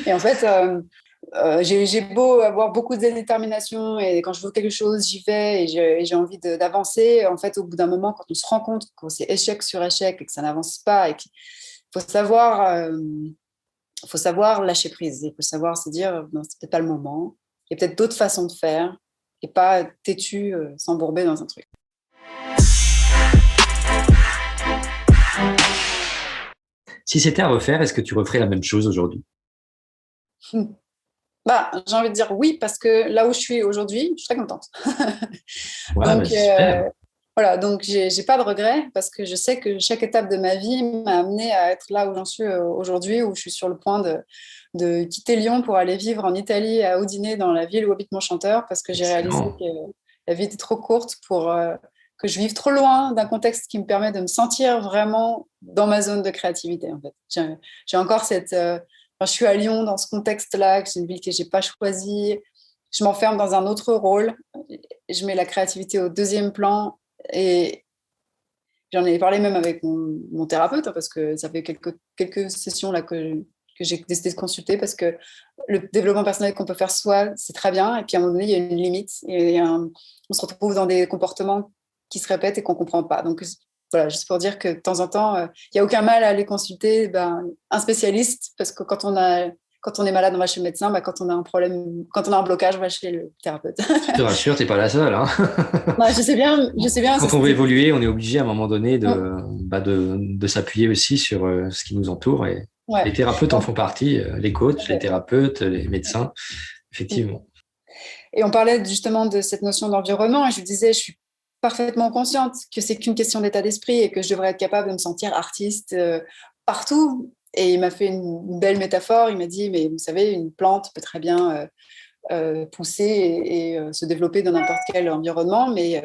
Et en fait, j'ai beau avoir beaucoup de détermination et quand je veux quelque chose, j'y vais et j'ai envie d'avancer. En fait, au bout d'un moment, quand on se rend compte que c'est échec sur échec et que ça n'avance pas et qu'il faut savoir lâcher prise. Il faut savoir se dire, non, c'est peut-être pas le moment. Il y a peut-être d'autres façons de faire et pas têtu, s'embourber dans un truc. Si c'était à refaire, est-ce que tu referais la même chose aujourd'hui? J'ai envie de dire oui, parce que là où je suis aujourd'hui, je suis très contente. Ouais, Donc, super. voilà, donc j'ai pas de regrets parce que je sais que chaque étape de ma vie m'a amenée à être là où j'en suis aujourd'hui, où je suis sur le point de quitter Lyon pour aller vivre en Italie, à Udine, dans la ville où habite mon chanteur, parce que j'ai réalisé Excellent. que la vie était trop courte pour que je vive trop loin d'un contexte qui me permet de me sentir vraiment dans ma zone de créativité. En fait, j'ai encore je suis à Lyon dans ce contexte-là, que c'est une ville que j'ai pas choisie. Je m'enferme dans un autre rôle. Je mets la créativité au deuxième plan. Et j'en ai parlé même avec mon thérapeute, parce que ça fait quelques sessions là que j'ai décidé de consulter, parce que le développement personnel qu'on peut faire soi, c'est très bien. Et puis à un moment donné, il y a une limite. Et on se retrouve dans des comportements qui se répètent et qu'on ne comprend pas. Donc voilà, juste pour dire que de temps en temps, il n'y a aucun mal à aller consulter un spécialiste, parce que quand on est malade, on va chez le médecin. Quand on a un problème, quand on a un blocage, on va chez le thérapeute. Je te rassure, t'es pas la seule, hein. Je sais bien, Quand on veut évoluer, on est obligé à un moment donné de s'appuyer aussi sur ce qui nous entoure. Et ouais. les thérapeutes en font partie, les coachs, les Ouais. thérapeutes, les médecins, effectivement. Et on parlait justement de cette notion d'environnement, et je disais, je suis parfaitement consciente que c'est qu'une question d'état d'esprit et que je devrais être capable de me sentir artiste partout. Et il m'a fait une belle métaphore. Il m'a dit, mais vous savez, une plante peut très bien pousser et se développer dans n'importe quel environnement, mais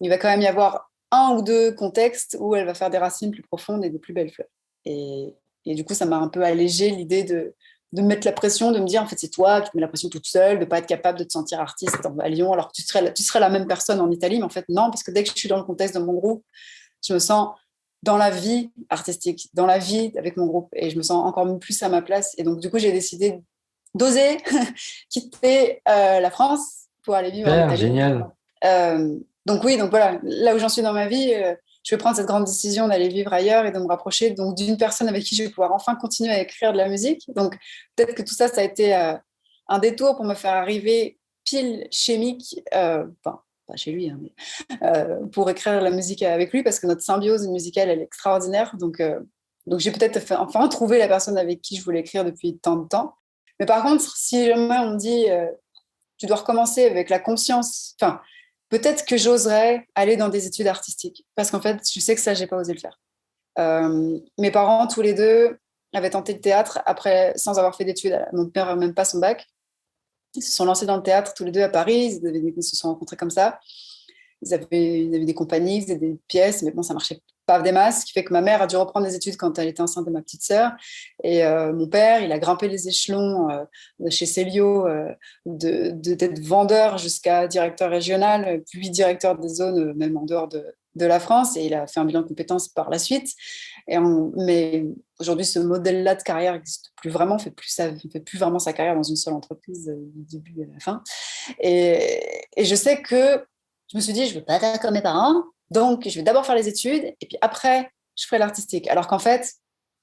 il va quand même y avoir un ou deux contextes où elle va faire des racines plus profondes et des plus belles fleurs. Et du coup, ça m'a un peu allégé l'idée de me mettre la pression, de me dire, en fait, c'est toi qui te mets la pression toute seule, de ne pas être capable de te sentir artiste à Lyon, alors que tu serais la même personne en Italie. Mais en fait, non, parce que dès que je suis dans le contexte de mon groupe, je me sens dans la vie artistique, dans la vie avec mon groupe, et je me sens encore plus à ma place. Et donc, du coup, j'ai décidé d'oser quitter la France pour aller vivre en Super, Italie. génial. Donc oui, donc voilà, là où j'en suis dans ma vie, je vais prendre cette grande décision d'aller vivre ailleurs et de me rapprocher donc d'une personne avec qui je vais pouvoir enfin continuer à écrire de la musique. Donc peut-être que tout ça, ça a été un détour pour me faire arriver pile chez Mick, enfin pas chez lui, hein, mais pour écrire de la musique avec lui, parce que notre symbiose musicale, elle est extraordinaire. Donc j'ai peut-être enfin trouvé la personne avec qui je voulais écrire depuis tant de temps. Mais par contre, si jamais on me dit tu dois recommencer avec la conscience, enfin, peut-être que j'oserais aller dans des études artistiques. Parce qu'en fait, je sais que ça, j'ai pas osé le faire. Mes parents, tous les deux, avaient tenté le théâtre après, sans avoir fait d'études. Mon père n'a même pas son bac. Ils se sont lancés dans le théâtre tous les deux à Paris. Ils se sont rencontrés comme ça. ils avaient des compagnies, ils faisaient des pièces, mais bon, ça marchait pas des masses, ce qui fait que ma mère a dû reprendre des études quand elle était enceinte de ma petite sœur. Et mon père, il a grimpé les échelons de chez Célio, d'être vendeur jusqu'à directeur régional, puis directeur des zones, même en dehors de la France. Et il a fait un bilan de compétences par la suite. Mais aujourd'hui, ce modèle-là de carrière n'existe plus vraiment, fait plus vraiment sa carrière dans une seule entreprise du début à la fin. Et je sais que je me suis dit, je ne veux pas faire comme mes parents, donc je vais d'abord faire les études et puis après, je ferai l'artistique. Alors qu'en fait,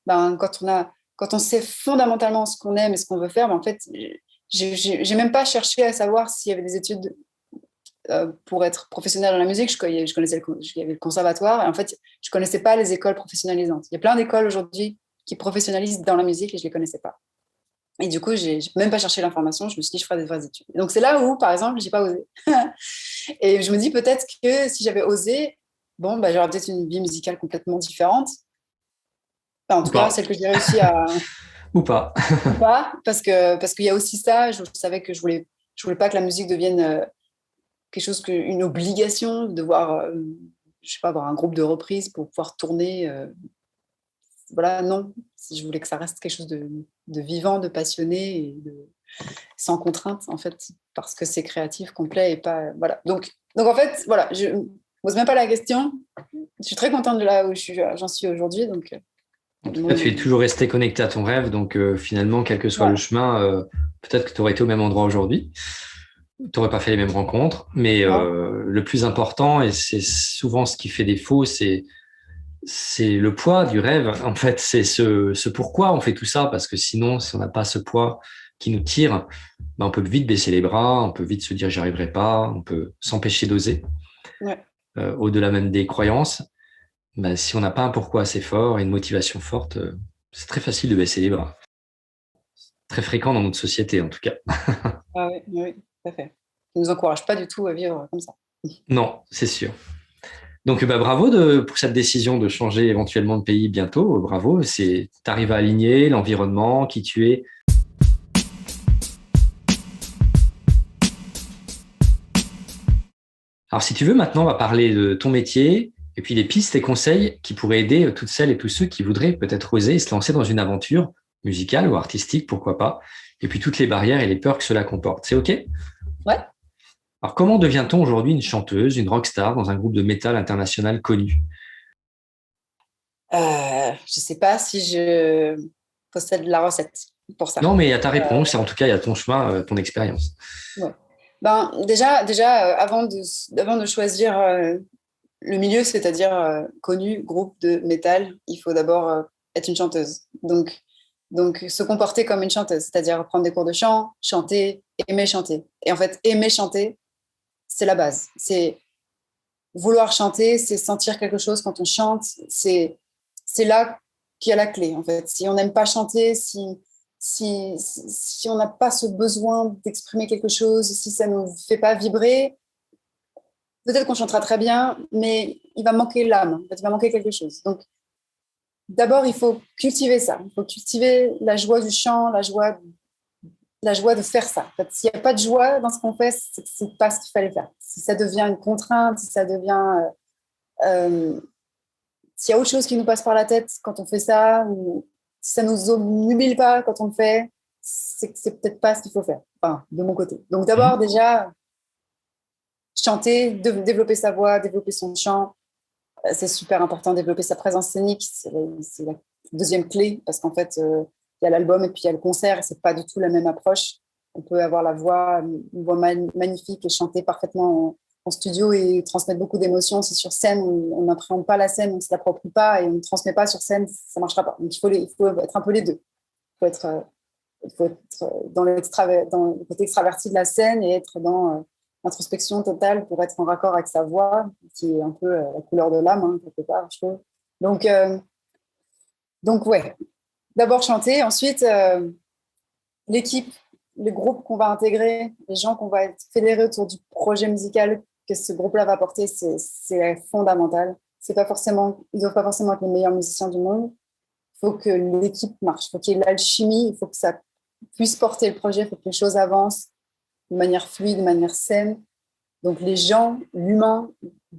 quand on sait fondamentalement ce qu'on aime et ce qu'on veut faire, en fait, j'ai même pas cherché à savoir s'il y avait des études pour être professionnel dans la musique. Je connaissais il y avait le conservatoire et en fait, je connaissais pas les écoles professionnalisantes. Il y a plein d'écoles aujourd'hui qui professionnalisent dans la musique et je les connaissais pas. Et du coup, j'ai même pas cherché l'information. Je me suis dit, je ferai des vraies études. Et donc, c'est là où, par exemple, j'ai pas osé. Et je me dis peut-être que si j'avais osé, bon, bah, j'aurais peut-être une vie musicale complètement différente. Enfin, en tout cas, celle que j'ai réussi à... Ou pas. Ou pas, parce qu'il y a aussi ça. Je savais que je voulais pas que la musique devienne quelque chose, une obligation de devoir, je sais pas, avoir un groupe de reprises pour pouvoir tourner. Voilà, non. Je voulais que ça reste quelque chose de vivant, de passionné et sans contrainte, en fait, parce que c'est créatif, complet et pas. Voilà. Donc en fait, voilà, je ne pose même pas la question. Je suis très contente de là où j'en suis aujourd'hui. Donc, En tout cas, tu es toujours resté connecté à ton rêve. Donc, finalement, quel que soit le chemin, peut-être que tu aurais été au même endroit aujourd'hui. Tu n'aurais pas fait les mêmes rencontres. Mais le plus important, et c'est souvent ce qui fait défaut, c'est le poids du rêve. En fait, c'est ce pourquoi on fait tout ça. Parce que sinon, si on n'a pas ce poids qui nous tire, ben, on peut vite baisser les bras, on peut vite se dire j'y arriverai pas, on peut s'empêcher d'oser. Ouais. Au-delà même des croyances, ben, si on n'a pas un pourquoi assez fort et une motivation forte, c'est très facile de baisser les bras. Très fréquent dans notre société, en tout cas. Ah oui, oui, tout à fait. Ça ne nous encourage pas du tout à vivre comme ça. Non, c'est sûr. Donc, bah, bravo pour cette décision de changer éventuellement de pays bientôt. Bravo, tu arrives à aligner l'environnement, qui tu es. Alors, si tu veux, maintenant, on va parler de ton métier et puis des pistes et conseils qui pourraient aider toutes celles et tous ceux qui voudraient peut-être oser et se lancer dans une aventure musicale ou artistique, pourquoi pas, et puis toutes les barrières et les peurs que cela comporte. C'est OK? Ouais. Alors, comment devient-on aujourd'hui une chanteuse, une rockstar dans un groupe de métal international connu? Je ne sais pas si je possède la recette pour ça. Non, mais il y a ta réponse et en tout cas, il y a ton chemin, ton expérience. Ouais. Ben, déjà avant de choisir le milieu, c'est-à-dire connu, groupe de métal, il faut d'abord être une chanteuse. Donc, se comporter comme une chanteuse, c'est-à-dire prendre des cours de chant, chanter, aimer chanter. Et en fait, aimer chanter, c'est la base. C'est vouloir chanter, c'est sentir quelque chose quand on chante. C'est là qu'il y a la clé, en fait. Si on n'aime pas chanter, si on n'a pas ce besoin d'exprimer quelque chose, si ça ne nous fait pas vibrer, peut-être qu'on chantera très bien, mais il va manquer l'âme, en fait, il va manquer quelque chose. Donc, d'abord, il faut cultiver ça. Il faut cultiver la joie du chant, la joie de faire ça. En fait, s'il n'y a pas de joie dans ce qu'on fait, c'est pas ce qu'il fallait faire. Si ça devient une contrainte, si ça devient... s'il y a autre chose qui nous passe par la tête quand on fait ça, ou si ça ne nous obnubile pas quand on le fait, c'est peut-être pas ce qu'il faut faire, enfin, de mon côté. Donc d'abord, déjà, chanter, développer sa voix, développer son chant, c'est super important. Développer sa présence scénique, c'est la deuxième clé, parce qu'en fait, il y a l'album et puis il y a le concert, c'est pas du tout la même approche. On peut avoir une voix magnifique et chanter parfaitement en studio et transmettre beaucoup d'émotions. Si sur scène, on n'appréhende pas la scène, on ne se l'approprie pas et on ne transmet pas sur scène, ça ne marchera pas. Donc il faut être un peu les deux. Il faut être dans le côté extraverti de la scène et être dans l'introspection totale pour être en raccord avec sa voix, qui est un peu la couleur de l'âme, hein, quelque part, je trouve. Donc ouais, d'abord chanter, ensuite l'équipe, le groupe qu'on va intégrer, les gens qu'on va être fédérés autour du projet musical que ce groupe-là va porter, c'est fondamental. Ils ne doivent pas forcément être les meilleurs musiciens du monde. Il faut que l'équipe marche, il faut qu'il y ait l'alchimie, il faut que ça puisse porter le projet, il faut que les choses avancent de manière fluide, de manière saine. Donc les gens, l'humain,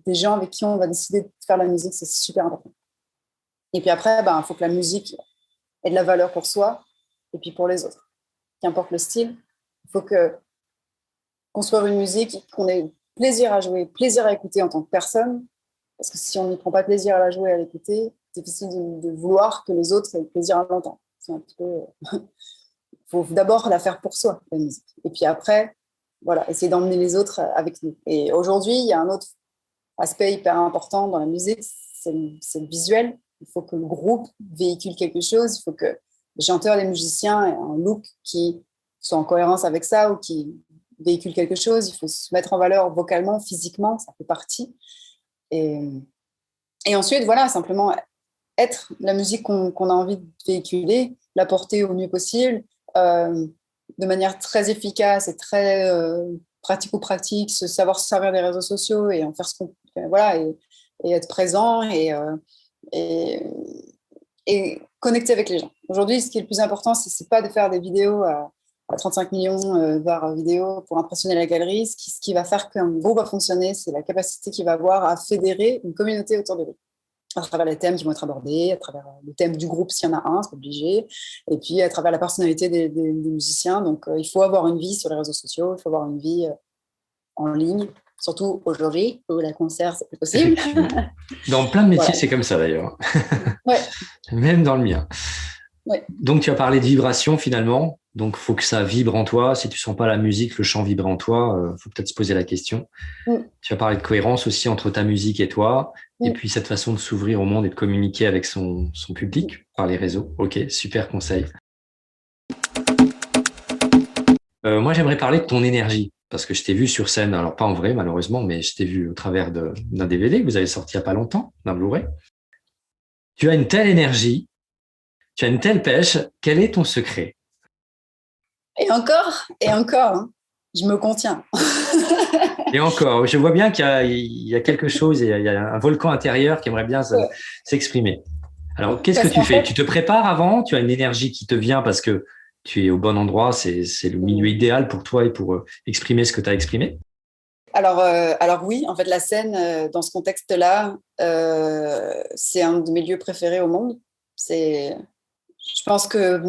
des gens avec qui on va décider de faire la musique, c'est super important. Et puis après, il faut que la musique ait de la valeur pour soi et puis pour les autres. Qu'importe le style, il faut que construire une musique qu'on ait plaisir à jouer, plaisir à écouter en tant que personne. Parce que si on n'y prend pas plaisir à la jouer, à l'écouter, c'est difficile de vouloir que les autres aient plaisir à l'entendre. C'est un petit peu... Il faut d'abord la faire pour soi, la musique. Et puis après, voilà, essayer d'emmener les autres avec nous. Et aujourd'hui, il y a un autre aspect hyper important dans la musique, c'est le visuel. Il faut que le groupe véhicule quelque chose. Il faut que les chanteurs, les musiciens aient un look qui soit en cohérence avec ça ou qui véhicule quelque chose. Il faut se mettre en valeur vocalement, physiquement, ça fait partie. Et ensuite, voilà, simplement être la musique qu'on a envie de véhiculer, la porter au mieux possible, de manière très efficace et très pratico-pratique, savoir se servir des réseaux sociaux et en faire ce qu'on... Voilà, et être présent et connecter avec les gens. Aujourd'hui, ce qui est le plus important, c'est pas de faire des vidéos à 35 millions par vidéo pour impressionner la galerie. Ce qui va faire qu'un groupe va fonctionner, c'est la capacité qu'il va avoir à fédérer une communauté autour de lui, à travers les thèmes qui vont être abordés, à travers le thème du groupe s'il y en a un, c'est obligé, et puis à travers la personnalité des musiciens. Donc, il faut avoir une vie sur les réseaux sociaux, il faut avoir une vie en ligne, surtout aujourd'hui où la concert, c'est plus possible. Dans plein de métiers, voilà. C'est comme ça d'ailleurs. Ouais. Même dans le mien. Ouais. Donc, tu as parlé de vibration finalement. Donc, il faut que ça vibre en toi. Si tu ne sens pas la musique, le chant vibrer en toi, faut peut-être se poser la question. Tu as parlé de cohérence aussi entre ta musique et toi. Et puis, cette façon de s'ouvrir au monde et de communiquer avec son public par les réseaux. Ok, super conseil. Moi, j'aimerais parler de ton énergie. Parce que je t'ai vu sur scène, alors pas en vrai malheureusement, mais je t'ai vu au travers d'un DVD que vous avez sorti il n'y a pas longtemps, d'un Blu-ray. Tu as une telle énergie, tu as une telle pêche. Quel est ton secret? Et encore, hein, je me contiens. Et encore, je vois bien qu'il y a quelque chose, il y a un volcan intérieur qui aimerait bien s'exprimer. Alors, qu'est-ce que tu fais? Tu te prépares avant? Tu as une énergie qui te vient parce que tu es au bon endroit, c'est le milieu idéal pour toi et pour exprimer ce que tu as exprimé? Alors oui, en fait, la scène, dans ce contexte-là, c'est un de mes lieux préférés au monde. Je pense que,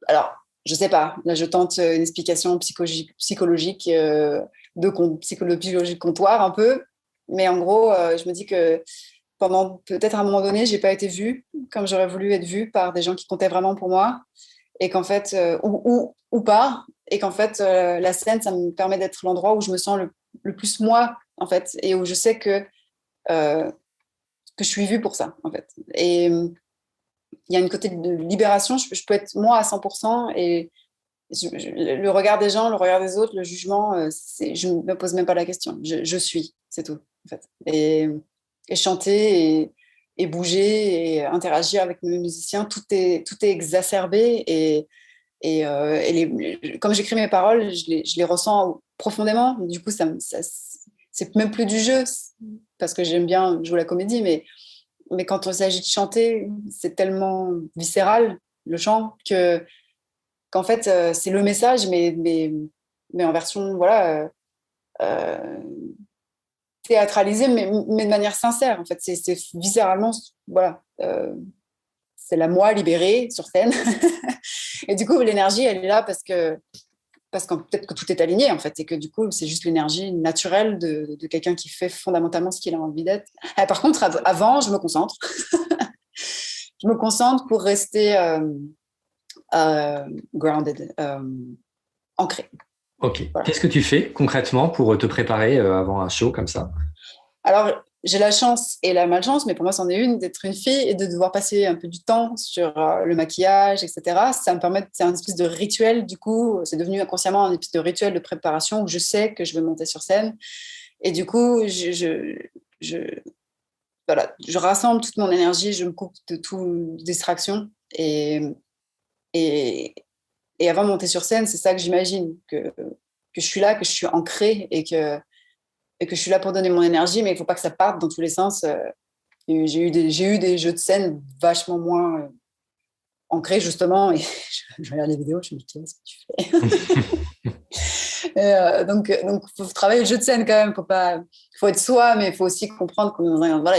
alors, je sais pas, là je tente une explication psychologique, psychologique comptoir un peu, mais en gros, je me dis que pendant peut-être un moment donné, j'ai pas été vue comme j'aurais voulu être vue par des gens qui comptaient vraiment pour moi, et qu'en fait, ou pas, et qu'en fait, la scène, ça me permet d'être l'endroit où je me sens le plus moi, en fait, et où je sais que je suis vue pour ça, en fait. Et il y a une côté de libération, je peux être moi à 100%, et le regard des gens, le regard des autres, le jugement, je ne me pose même pas la question. Je suis, c'est tout, en fait. Et chanter et bouger et interagir avec mes musiciens, tout est exacerbé. Comme j'écris mes paroles, je les ressens profondément. Du coup, c'est même plus du jeu, parce que j'aime bien jouer la comédie, mais quand il s'agit de chanter, c'est tellement viscéral, le chant, qu'en fait, c'est le message, mais en version, voilà, théâtralisée, mais de manière sincère. En fait, c'est viscéralement, voilà, c'est la moi libérée sur scène. Et du coup, l'énergie, elle est là parce que peut-être que tout est aligné, en fait, et que du coup, c'est juste l'énergie naturelle de quelqu'un qui fait fondamentalement ce qu'il a envie d'être. Par contre, avant, je me concentre. Je me concentre pour rester grounded, ancré. Ok. Voilà. Qu'est-ce que tu fais concrètement pour te préparer avant un show comme ça? Alors, j'ai la chance et la malchance, mais pour moi, c'en est une, d'être une fille et de devoir passer un peu du temps sur le maquillage, etc. Ça me permet, c'est un espèce de rituel, du coup, c'est devenu inconsciemment un espèce de rituel de préparation où je sais que je vais monter sur scène. Et du coup, voilà, je rassemble toute mon énergie, je me coupe de toute distraction. Et avant de monter sur scène, c'est ça que j'imagine, que je suis là, que je suis ancrée et que je suis là pour donner mon énergie, mais il ne faut pas que ça parte dans tous les sens. J'ai eu des jeux de scène vachement moins ancrés, justement, et je regarde les vidéos, je me dis, qu'est-ce que tu fais? Donc, faut travailler le jeu de scène quand même. Faut être soi, mais il faut aussi comprendre qu'il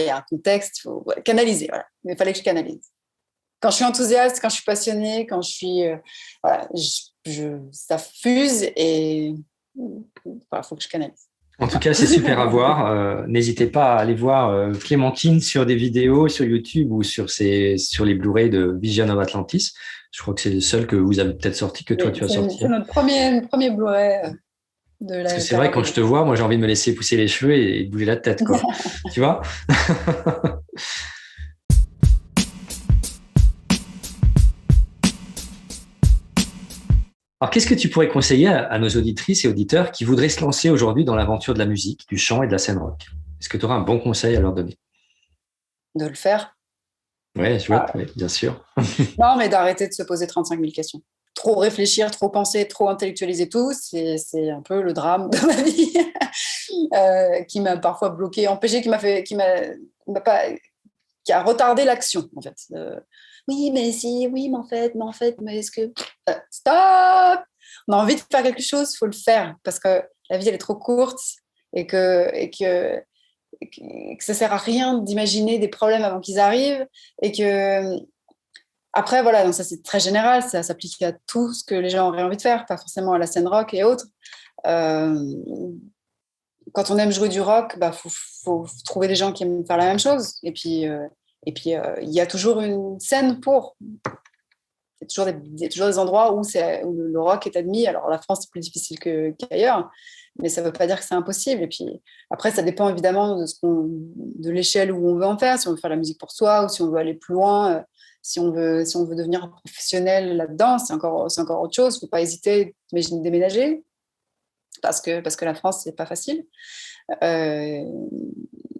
y a un contexte. Il faut canaliser. Voilà. Mais il fallait que je canalise. Quand je suis enthousiaste, quand je suis passionnée, quand je suis, voilà, ça fuse et voilà, faut que je canalise. En tout cas, c'est super à voir. N'hésitez pas à aller voir Clémentine sur des vidéos sur YouTube ou sur les Blu-ray de Vision of Atlantis. Je crois que c'est le seul que vous avez peut-être sorti, que toi Oui, tu as sorti. c'est notre premier Blu-ray de Parce la que c'est vrai, quand je te vois, moi j'ai envie de me laisser pousser les cheveux et de bouger la tête, quoi. Tu vois? Alors, qu'est-ce que tu pourrais conseiller à nos auditrices et auditeurs qui voudraient se lancer aujourd'hui dans l'aventure de la musique, du chant et de la scène rock? Est-ce que tu auras un bon conseil à leur donner? de le faire. Ouais, chouette, ouais, bien sûr. Non, mais d'arrêter de se poser 35 000 questions. Trop réfléchir, trop penser, trop intellectualiser tout, c'est un peu le drame de ma vie qui m'a parfois bloqué, empêché, m'a pas, qui a retardé l'action, en fait. Oui, mais si, oui, mais en fait, mais est-ce que... stop! On a envie de faire quelque chose, il faut le faire, parce que la vie, elle est trop courte et que ça sert à rien d'imaginer des problèmes avant qu'ils arrivent et que après voilà, donc ça c'est très général, ça s'applique à tout ce que les gens auraient envie de faire, pas forcément à la scène rock et autres. Euh, Quand on aime jouer du rock, bah faut trouver des gens qui aiment faire la même chose et puis il y a toujours une scène pour. Il y a toujours des endroits où le rock est admis. Alors, la France, c'est plus difficile qu'ailleurs, mais ça ne veut pas dire que c'est impossible. Et puis, après, ça dépend évidemment de l'échelle où on veut en faire, si on veut faire la musique pour soi ou si on veut aller plus loin, si on veut devenir professionnel là-dedans, c'est encore autre chose. Il ne faut pas hésiter, imagine déménager, parce que la France, c'est pas facile. Euh,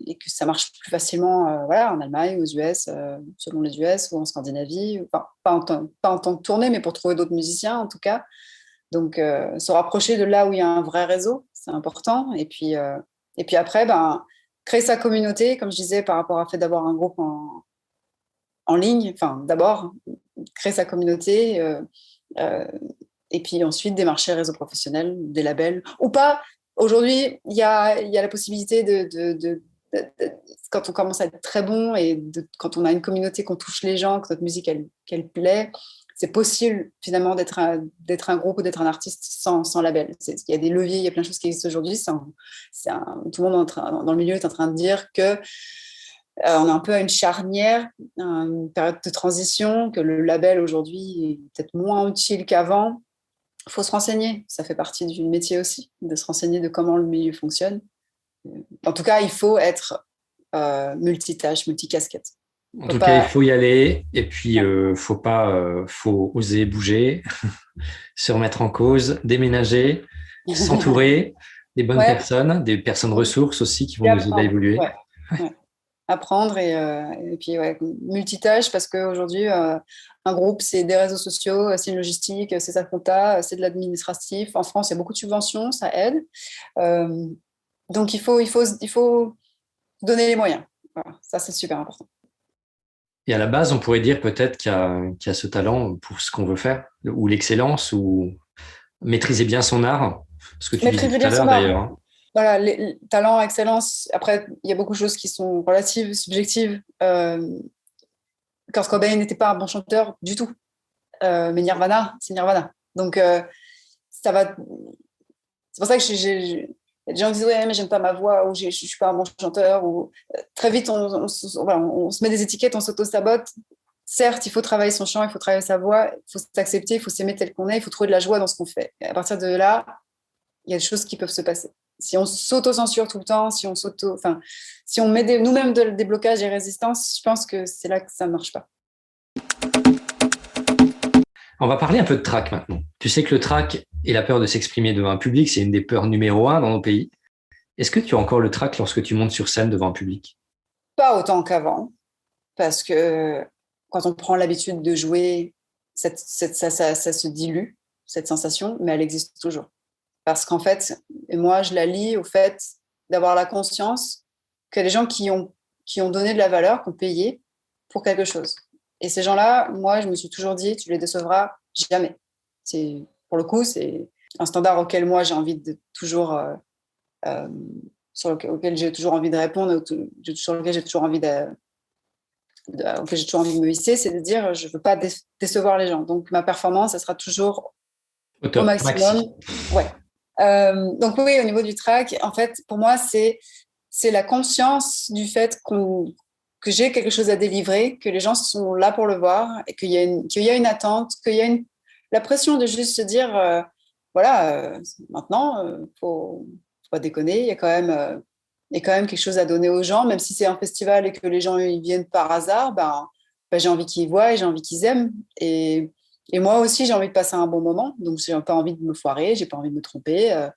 et que ça marche plus facilement voilà, en Allemagne, aux US, selon les US, ou en Scandinavie, enfin, pas en tant que tournée, mais pour trouver d'autres musiciens en tout cas. Donc, se rapprocher de là où il y a un vrai réseau, c'est important. Et puis après, créer sa communauté, comme je disais, par rapport au fait d'avoir un groupe en ligne, enfin, d'abord, créer sa communauté, euh, et puis ensuite démarcher réseau professionnel, des labels, ou pas. Aujourd'hui, il y a la possibilité quand on commence à être très bon et quand on a une communauté, qu'on touche les gens, que notre musique, qu'elle plaît, c'est possible finalement d'être un groupe ou d'être un artiste sans label. Il y a des leviers, il y a plein de choses qui existent aujourd'hui. Tout le monde dans le milieu est en train de dire que on est un peu à une charnière, une période de transition, que le label aujourd'hui est peut-être moins utile qu'avant. Il faut se renseigner, ça fait partie du métier aussi, de se renseigner de comment le milieu fonctionne. En tout cas, il faut être multitâche, multicasquette. En tout cas, il faut y aller et puis faut oser bouger, se remettre en cause, déménager, s'entourer des bonnes personnes, des personnes ressources aussi qui vont nous aider à évoluer. Ouais. Apprendre et puis multitâche parce qu'aujourd'hui, un groupe, c'est des réseaux sociaux, c'est une logistique, c'est sa compta, c'est de l'administratif. En France, il y a beaucoup de subventions, ça aide. Donc, il faut donner les moyens. Voilà, ça, c'est super important. Et à la base, on pourrait dire peut-être qu'il y a ce talent pour ce qu'on veut faire, ou l'excellence, ou maîtriser bien son art, ce que tu disais tout à l'heure d'ailleurs. Voilà, les talents, excellence. Après, il y a beaucoup de choses qui sont relatives, subjectives. Kurt Cobain n'était pas un bon chanteur du tout. Mais Nirvana, c'est Nirvana. Donc, ça va. C'est pour ça que il y a des gens qui disent ouais, mais j'aime pas ma voix ou je suis pas un bon chanteur. Ou très vite, on se met des étiquettes, on s'auto-sabote. Certes, il faut travailler son chant, il faut travailler sa voix, il faut s'accepter, il faut s'aimer tel qu'on est, il faut trouver de la joie dans ce qu'on fait. Et à partir de là, il y a des choses qui peuvent se passer. Si on s'auto-censure tout le temps, si on met nous-mêmes des blocages et résistances, je pense que c'est là que ça ne marche pas. On va parler un peu de trac maintenant. Tu sais que le trac et la peur de s'exprimer devant un public, c'est une des peurs numéro 1 dans nos pays. Est-ce que tu as encore le trac lorsque tu montes sur scène devant un public? Pas autant qu'avant, parce que quand on prend l'habitude de jouer, ça se dilue, cette sensation, mais elle existe toujours. Parce qu'en fait, et moi, je la lie au fait d'avoir la conscience que les gens qui ont donné de la valeur, qui ont payé pour quelque chose. Et ces gens-là, moi, je me suis toujours dit, tu les décevras jamais. Pour le coup, c'est un standard auquel moi j'ai envie de toujours auquel j'ai toujours envie de répondre, sur lequel j'ai toujours envie auquel j'ai toujours envie de me hisser, c'est de dire je veux pas décevoir les gens. Donc ma performance, ça sera toujours Au au top, maximum. maxi. Ouais. Donc oui, au niveau du track, en fait, pour moi, c'est la conscience du fait que j'ai quelque chose à délivrer, que les gens sont là pour le voir et qu'il y a une attente, qu'il y a la pression de juste se dire, voilà, maintenant, faut pas déconner, il y a quand même quelque chose à donner aux gens, même si c'est un festival et que les gens ils viennent par hasard, j'ai envie qu'ils voient et j'ai envie qu'ils aiment. Et moi aussi, j'ai envie de passer un bon moment, donc j'ai pas envie de me foirer, j'ai pas envie de me tromper.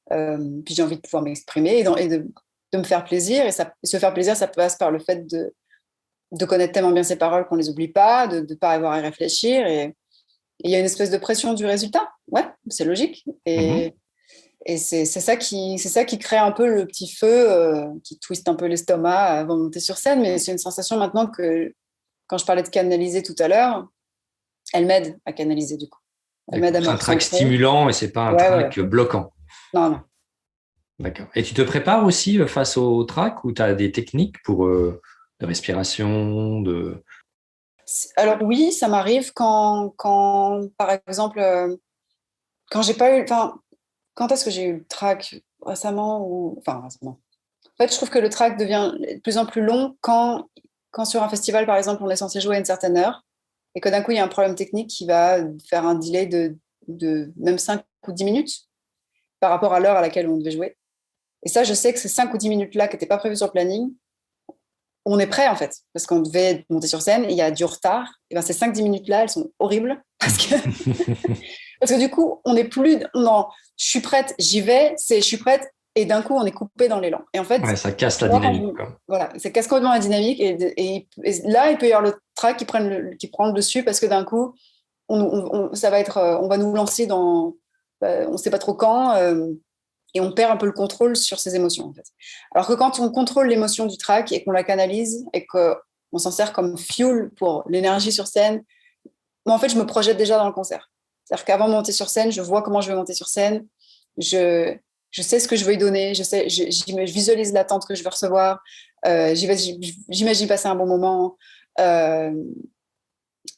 Puis j'ai envie de pouvoir m'exprimer et de me faire plaisir. Et se faire plaisir, ça passe par le fait de connaître tellement bien ses paroles qu'on ne les oublie pas, de ne pas avoir à y réfléchir. Et il y a une espèce de pression du résultat. Ouais, c'est logique. Mhm. Et c'est ça qui crée un peu le petit feu, qui twiste un peu l'estomac avant de monter sur scène. Mais c'est une sensation maintenant que, quand je parlais de canaliser tout à l'heure, elle m'aide à canaliser du coup. Elle m'aide D'accord. à me C'est un track recentrer. stimulant et c'est pas un Ouais, ouais, track ouais. bloquant. Non, non. D'accord. Et tu te prépares aussi face au track ou tu as des techniques pour de respiration, de... Alors oui, ça m'arrive par exemple, quand j'ai pas eu, enfin, quand est-ce que j'ai eu le track récemment ou, enfin récemment. En fait, je trouve que le track devient de plus en plus long quand sur un festival, par exemple, on est censé jouer à une certaine heure et que d'un coup il y a un problème technique qui va faire un delay de même 5 ou 10 minutes par rapport à l'heure à laquelle on devait jouer. Et ça, je sais que ces 5 ou 10 minutes-là qui n'étaient pas prévues sur le planning, on est prêt en fait, parce qu'on devait monter sur scène et il y a du retard. Et ben, ces 5-10 minutes-là, elles sont horribles parce que du coup, on n'est plus non, je suis prête, j'y vais, je suis prête, et d'un coup, on est coupé dans l'élan. Et en fait, Ouais, ça casse la moi, dynamique, quoi. voilà, c'est casse complètement la dynamique. Et là, il peut y avoir le track qui prend le dessus parce que d'un coup, ça va être, on va nous lancer dans, on ne sait pas trop quand. Et on perd un peu le contrôle sur ses émotions, en fait. Alors que quand on contrôle l'émotion du track et qu'on la canalise et qu'on s'en sert comme fuel pour l'énergie sur scène, moi, en fait, je me projette déjà dans le concert. C'est-à-dire qu'avant de monter sur scène, je vois comment je vais monter sur scène, je, je sais ce que je veux y donner, je visualise l'attente que je vais recevoir, j'imagine passer un bon moment, euh,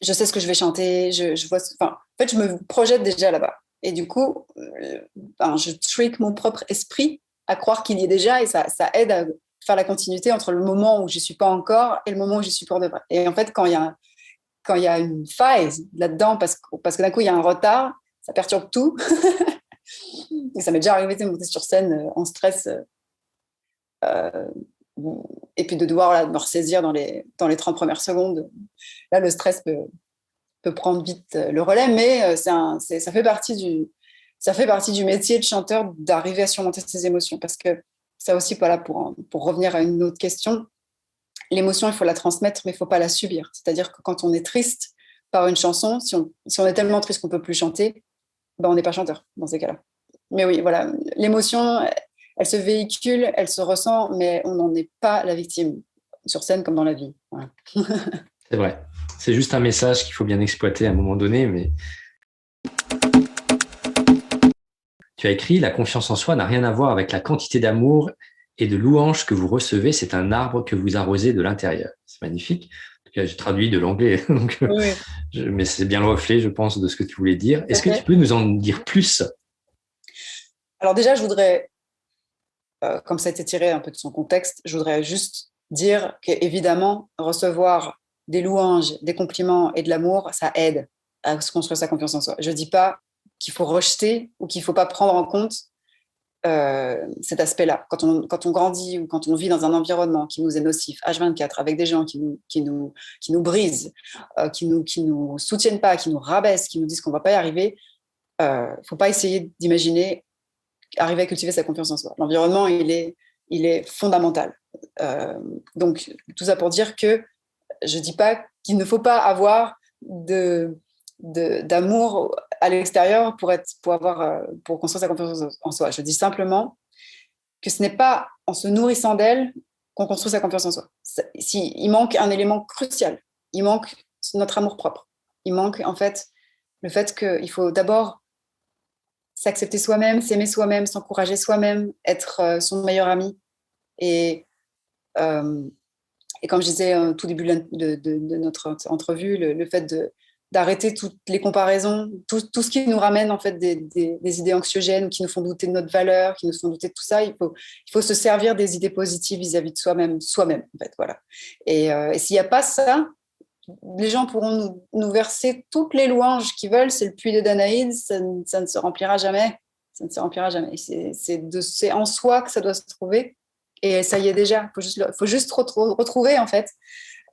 je sais ce que je vais chanter, en fait, je me projette déjà là-bas. Et du coup, je trick mon propre esprit à croire qu'il y est déjà et ça aide à faire la continuité entre le moment où je ne suis pas encore et le moment où je suis pour de vrai. Et en fait, quand il y a une faille là-dedans, parce que d'un coup, il y a un retard, ça perturbe tout. Et ça m'est déjà arrivé de monter sur scène en stress euh, et puis de devoir me ressaisir dans les 30 premières secondes. Là, le stress peut prendre vite le relais, mais ça fait partie du métier de chanteur d'arriver à surmonter ses émotions. Parce que ça aussi, voilà, pour revenir à une autre question, l'émotion, il faut la transmettre, mais il ne faut pas la subir. C'est-à-dire que quand on est triste par une chanson, si on est tellement triste qu'on ne peut plus chanter, ben on n'est pas chanteur dans ces cas-là. Mais oui, voilà, l'émotion, elle se véhicule, elle se ressent, mais on n'en est pas la victime, sur scène comme dans la vie. Voilà. C'est vrai. C'est juste un message qu'il faut bien exploiter à un moment donné, mais tu as écrit, la confiance en soi n'a rien à voir avec la quantité d'amour et de louanges que vous recevez, c'est un arbre que vous arrosez de l'intérieur. C'est magnifique. En tout cas, j'ai traduit de l'anglais, donc, Oui, oui, mais c'est bien le reflet, je pense, de ce que tu voulais dire. tout à Est-ce que tu fait. peux nous en dire plus? Alors déjà, je voudrais, comme ça a été tiré un peu de son contexte, je voudrais juste dire qu'évidemment, recevoir des louanges, des compliments et de l'amour, ça aide à se construire sa confiance en soi. Je ne dis pas qu'il faut rejeter ou qu'il ne faut pas prendre en compte cet aspect-là. Quand on grandit ou quand on vit dans un environnement qui nous est nocif, H24, avec des gens qui nous brisent, qui nous soutiennent pas, qui nous rabaissent, qui nous disent qu'on ne va pas y arriver, il ne faut pas essayer d'imaginer arriver à cultiver sa confiance en soi. L'environnement, il est fondamental. Donc, tout ça pour dire que je ne dis pas qu'il ne faut pas avoir d'amour à l'extérieur pour construire sa confiance en soi. Je dis simplement que ce n'est pas en se nourrissant d'elle qu'on construit sa confiance en soi. Il manque un élément crucial. Il manque notre amour propre. Il manque en fait le fait qu'il faut d'abord s'accepter soi-même, s'aimer soi-même, s'encourager soi-même, être son meilleur ami. Et, euh, et comme je disais au tout début de notre entrevue, le fait d'arrêter toutes les comparaisons, tout ce qui nous ramène en fait des idées anxiogènes, qui nous font douter de notre valeur, qui nous font douter de tout ça, il faut se servir des idées positives vis-à-vis de soi-même en fait, voilà. Et s'il n'y a pas ça, les gens pourront nous verser toutes les louanges qu'ils veulent, c'est le puits de Danaïde, ça ne se remplira jamais. Ça ne se remplira jamais. C'est en soi que ça doit se trouver. Et ça y est déjà. Il faut juste retrouver, en fait,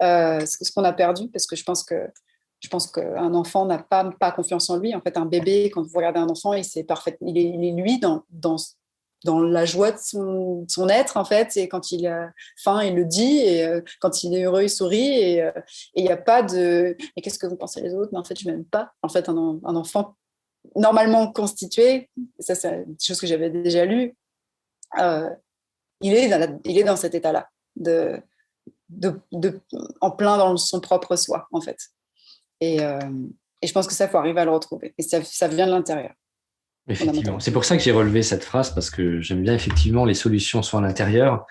ce qu'on a perdu, parce que je pense qu'un enfant n'a pas confiance en lui. En fait, un bébé, quand vous regardez un enfant, il est lui dans la joie de son être, en fait. Et quand il a faim, il le dit. Et quand il est heureux, il sourit. Et il n'y a pas de « mais qu'est-ce que vous pensez les autres ?» Mais en fait, je ne m'aime pas. En fait, un enfant normalement constitué, ça c'est une chose que j'avais déjà lue, il est dans cet état-là, en plein dans son propre soi, en fait. Et je pense que ça, il faut arriver à le retrouver. Et ça vient de l'intérieur. Effectivement. C'est pour ça que j'ai relevé cette phrase, parce que j'aime bien effectivement les solutions sont à l'intérieur.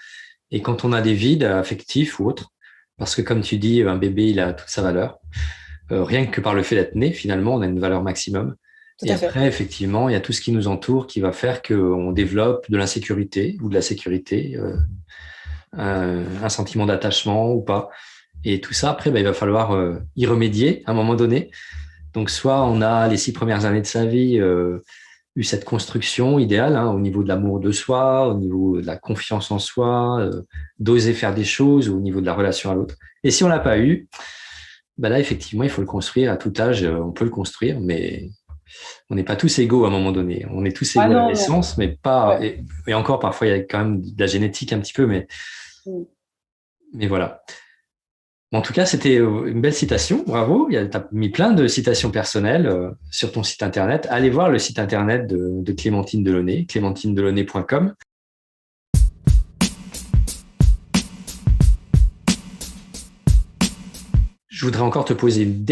Et quand on a des vides affectifs ou autres, parce que comme tu dis, un bébé, il a toute sa valeur. Rien que par le fait d'être né, finalement, on a une valeur maximum. Tout Et à fait. après, effectivement, il y a tout ce qui nous entoure qui va faire qu'on développe de l'insécurité ou de la sécurité, un sentiment d'attachement ou pas. Et tout ça, après, il va falloir y remédier à un moment donné. Donc, soit on a les 6 premières années de sa vie eu cette construction idéale au niveau de l'amour de soi, au niveau de la confiance en soi, d'oser faire des choses, ou au niveau de la relation à l'autre. Et si on l'a pas eu, là, effectivement, il faut le construire à tout âge. On peut le construire, mais on n'est pas tous égaux à un moment donné. On est tous égaux à la naissance, mais pas. Ouais. Et encore, parfois, il y a quand même de la génétique un petit peu, mais voilà. En tout cas, c'était une belle citation. Bravo. Tu as mis plein de citations personnelles sur ton site internet. Allez voir le site internet de Clémentine Delaunay, clémentineDelaunay.com. Je voudrais encore te poser une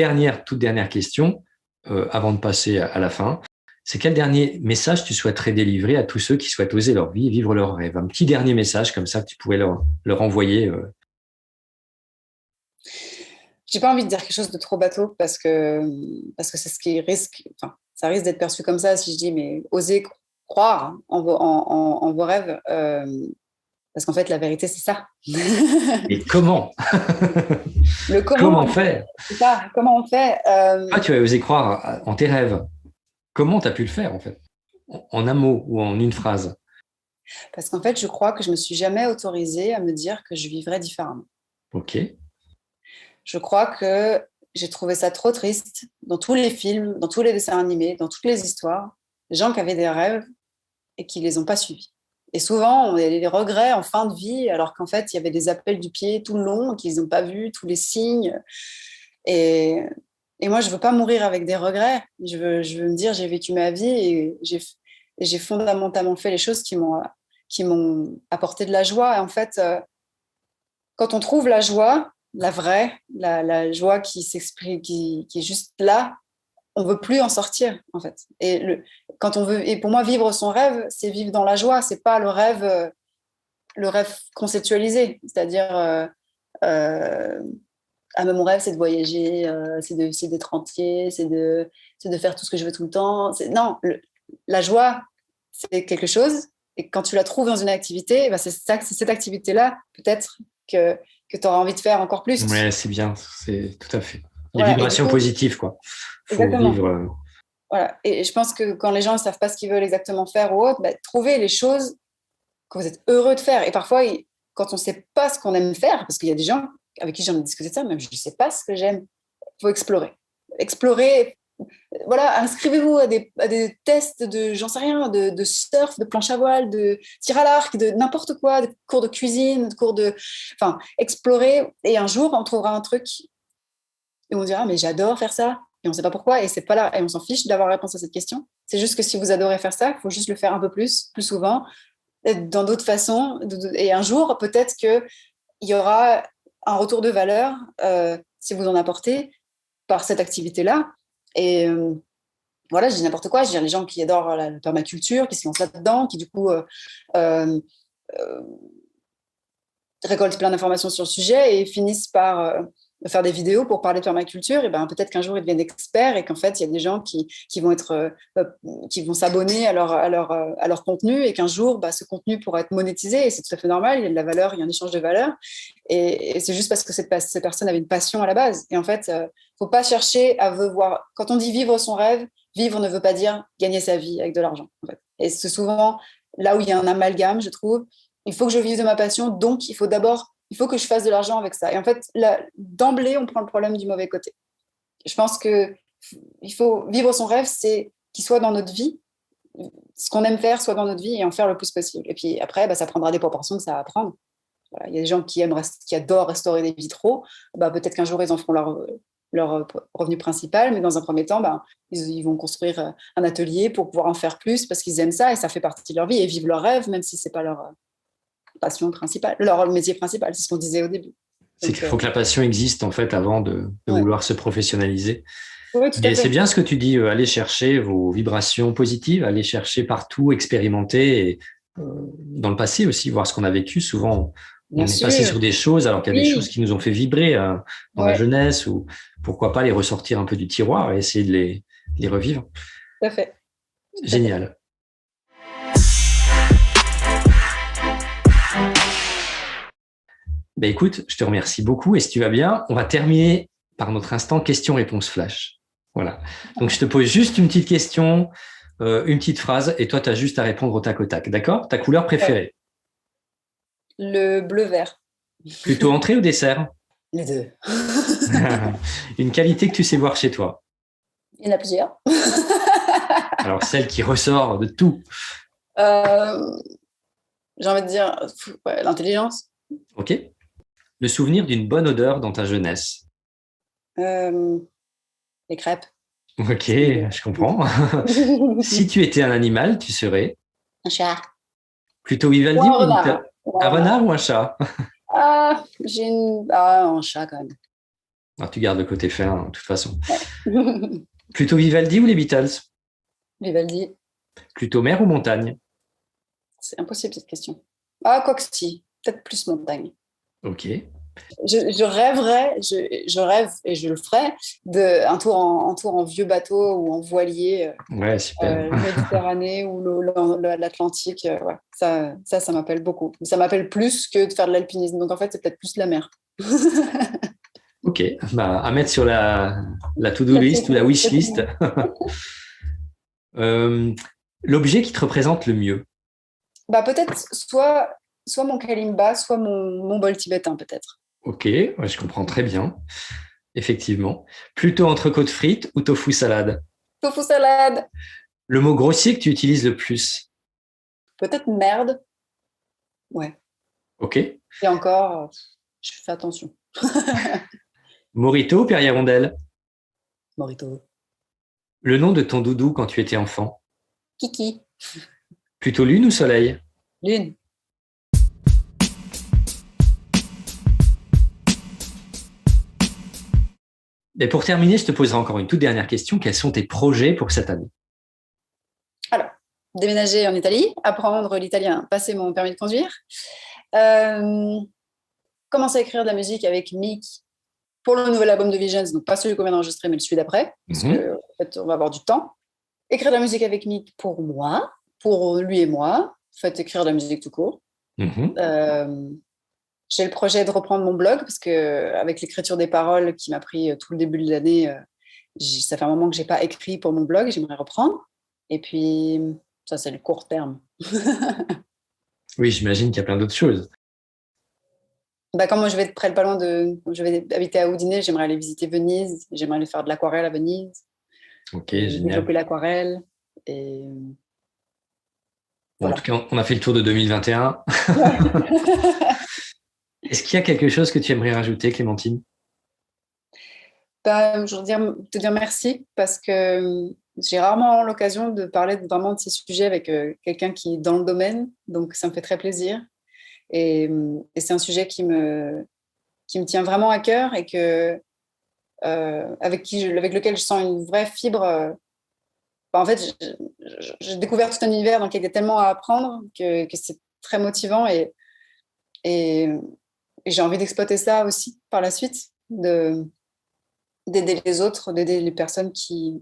toute dernière question avant de passer à la fin. C'est quel dernier message tu souhaiterais délivrer à tous ceux qui souhaitent oser leur vie et vivre leurs rêves? Un petit dernier message comme ça que tu pourrais leur envoyer. J'ai pas envie de dire quelque chose de trop bateau parce que c'est ce qui risque, enfin, ça risque d'être perçu comme ça si je dis mais osez croire en vos rêves, parce qu'en fait la vérité c'est ça. Et comment? Le Comment faire? C'est ça, comment on fait Tu as osé croire en tes rêves. Comment tu as pu le faire en fait? En un mot ou en une phrase? Parce qu'en fait je crois que je me suis jamais autorisée à me dire que je vivrais différemment. Ok. Je crois que j'ai trouvé ça trop triste dans tous les films, dans tous les dessins animés, dans toutes les histoires, les gens qui avaient des rêves et qui ne les ont pas suivis. Et souvent, on a des regrets en fin de vie, alors qu'en fait, il y avait des appels du pied tout le long, qu'ils n'ont pas vu, tous les signes. Et, moi, je ne veux pas mourir avec des regrets. Je veux me dire, j'ai vécu ma vie et j'ai fondamentalement fait les choses qui m'ont apporté de la joie. Et en fait, quand on trouve la joie, la vraie, la joie qui s'exprime, qui est juste là, on veut plus en sortir en fait. Quand on veut, et pour moi, vivre son rêve, c'est vivre dans la joie. C'est pas le rêve conceptualisé, c'est-à-dire ah mais mon rêve c'est de voyager, c'est d'être entier, c'est de faire tout ce que je veux tout le temps. Non, la joie c'est quelque chose. Et quand tu la trouves dans une activité, c'est cette activité-là peut-être que tu auras envie de faire encore plus. Ouais, c'est bien, c'est tout à fait. Les Voilà, vibrations positives, quoi. Faut exactement. vivre. Voilà. Et je pense que quand les gens ne savent pas ce qu'ils veulent exactement faire ou autre, trouver les choses que vous êtes heureux de faire. Et parfois, quand on ne sait pas ce qu'on aime faire, parce qu'il y a des gens avec qui j'en ai discuté de ça, même je ne sais pas ce que j'aime, il faut explorer. Explorer, voilà, inscrivez-vous à des tests de, j'en sais rien, de surf, de planche à voile, de tir à l'arc, de n'importe quoi, de cours de cuisine, de cours de... Enfin, explorer. Et un jour, on trouvera un truc et on dira, mais j'adore faire ça. Et on ne sait pas pourquoi, et c'est pas là, et on s'en fiche d'avoir réponse à cette question. C'est juste que si vous adorez faire ça, il faut juste le faire un peu plus souvent, dans d'autres façons. Et un jour, peut-être qu'il y aura un retour de valeur si vous en apportez par cette activité-là. Et voilà, je dis n'importe quoi, je veux dire les gens qui adorent la permaculture, qui se lancent là-dedans, qui du coup euh, récoltent plein d'informations sur le sujet et finissent par faire des vidéos pour parler de permaculture, et ben peut-être qu'un jour ils deviennent experts et qu'en fait il y a des gens qui vont être qui vont s'abonner à leur contenu et qu'un jour ce contenu pourra être monétisé et c'est tout à fait normal, il y a de la valeur, il y a un échange de valeur et c'est juste parce que cette personne avait une passion à la base et en fait faut pas chercher à voir quand on dit vivre son rêve, vivre ne veut pas dire gagner sa vie avec de l'argent en fait. Et c'est souvent là où il y a un amalgame, je trouve. Il faut que je vive de ma passion, donc il faut que je fasse de l'argent avec ça. Et en fait, là, d'emblée, on prend le problème du mauvais côté. Je pense que il faut vivre son rêve, c'est qu'il soit dans notre vie, ce qu'on aime faire soit dans notre vie et en faire le plus possible. Et puis après, ça prendra des proportions que ça va prendre. Voilà. Il y a des gens qui adorent restaurer des vitraux. Peut-être qu'un jour, ils en feront leur revenu principal, mais dans un premier temps, ils vont construire un atelier pour pouvoir en faire plus parce qu'ils aiment ça et ça fait partie de leur vie et vivent leur rêve, même si c'est pas leur passion principale, leur métier principal, c'est ce qu'on disait au début. C'est qu'il faut que la passion existe en fait avant de vouloir se professionnaliser. Oui, tout à Et fait. c'est bien ce que tu dis, aller chercher vos vibrations positives, aller chercher partout, expérimenter et dans le passé aussi, voir ce qu'on a vécu. Souvent, on est passé sur des choses alors qu'il y a des choses qui nous ont fait vibrer dans la jeunesse ou pourquoi pas les ressortir un peu du tiroir et essayer de les revivre. Tout à fait. Génial. Écoute, je te remercie beaucoup et si tu vas bien, on va terminer par notre instant question-réponse flash. Voilà. Donc, je te pose juste une petite question, une petite phrase et toi, tu as juste à répondre au tac au tac. D'accord? Ta couleur préférée? Le bleu-vert. Plutôt entrée ou dessert? Les deux. Une qualité que tu sais voir chez toi? Il y en a plusieurs. Alors, celle qui ressort de tout. J'ai envie de dire l'intelligence. Ok. Le souvenir d'une bonne odeur dans ta jeunesse? Les crêpes. Ok, je comprends. Si tu étais un animal, tu serais? Un chat. Plutôt Vivaldi ou ou un renard. un renard ou un chat? Un chat quand même. Alors, tu gardes le côté fin, de toute façon. Ouais. Plutôt Vivaldi ou les Beatles? Vivaldi. Plutôt mer ou montagne? C'est impossible cette question. Quoi que si. Peut-être plus montagne. Ok. Je rêverais, je rêve et je le ferai, un tour en vieux bateau ou en voilier, Ouais, super. Méditerranée ou l'Atlantique. Ouais. Ça m'appelle beaucoup. Ça m'appelle plus que de faire de l'alpinisme. Donc en fait, c'est peut-être plus la mer. Ok, à mettre sur la to-do list ou la wish list. L'objet qui te représente le mieux? Peut-être soit mon kalimba, soit mon bol tibétain, peut-être. Ok, ouais, je comprends très bien. Effectivement. Plutôt entrecôte frites ou tofu salade? Tofu salade. Le mot grossier que tu utilises le plus? Peut-être merde. Ouais. Ok. Et encore, je fais attention. Morito ou Perrier Rondelle? Morito. Le nom de ton doudou quand tu étais enfant? Kiki. Plutôt lune ou soleil? Lune. Et pour terminer, je te poserai encore une toute dernière question. Quels sont tes projets pour cette année? Alors, déménager en Italie, apprendre l'italien, passer mon permis de conduire, commencer à écrire de la musique avec Mick pour le nouvel album de Visions, donc pas celui qu'on vient d'enregistrer, mais celui d'après, parce que en fait, on va avoir du temps. Écrire de la musique avec Mick pour moi, pour lui et moi, en fait, écrire de la musique tout court. J'ai le projet de reprendre mon blog, parce qu'avec l'écriture des paroles qui m'a pris tout le début de l'année, ça fait un moment que je n'ai pas écrit pour mon blog, j'aimerais reprendre. Et puis, ça, c'est le court terme. Oui, j'imagine qu'il y a plein d'autres choses. Comme moi, je vais être pas loin je vais habiter à Udine, j'aimerais aller visiter Venise, j'aimerais aller faire de l'aquarelle à Venise. Ok, génial. Développer l'aquarelle. Et... Voilà. En tout cas, on a fait le tour de 2021. Est-ce qu'il y a quelque chose que tu aimerais rajouter, Clémentine? Je voudrais te dire merci parce que j'ai rarement l'occasion de parler vraiment de ces sujets avec quelqu'un qui est dans le domaine, donc ça me fait très plaisir. Et c'est un sujet qui me tient vraiment à cœur et avec lequel je sens une vraie fibre En fait, j'ai découvert tout un univers dans lequel il y a tellement à apprendre que c'est très motivant et j'ai envie d'exploiter ça aussi par la suite, d'aider les autres, d'aider les personnes qui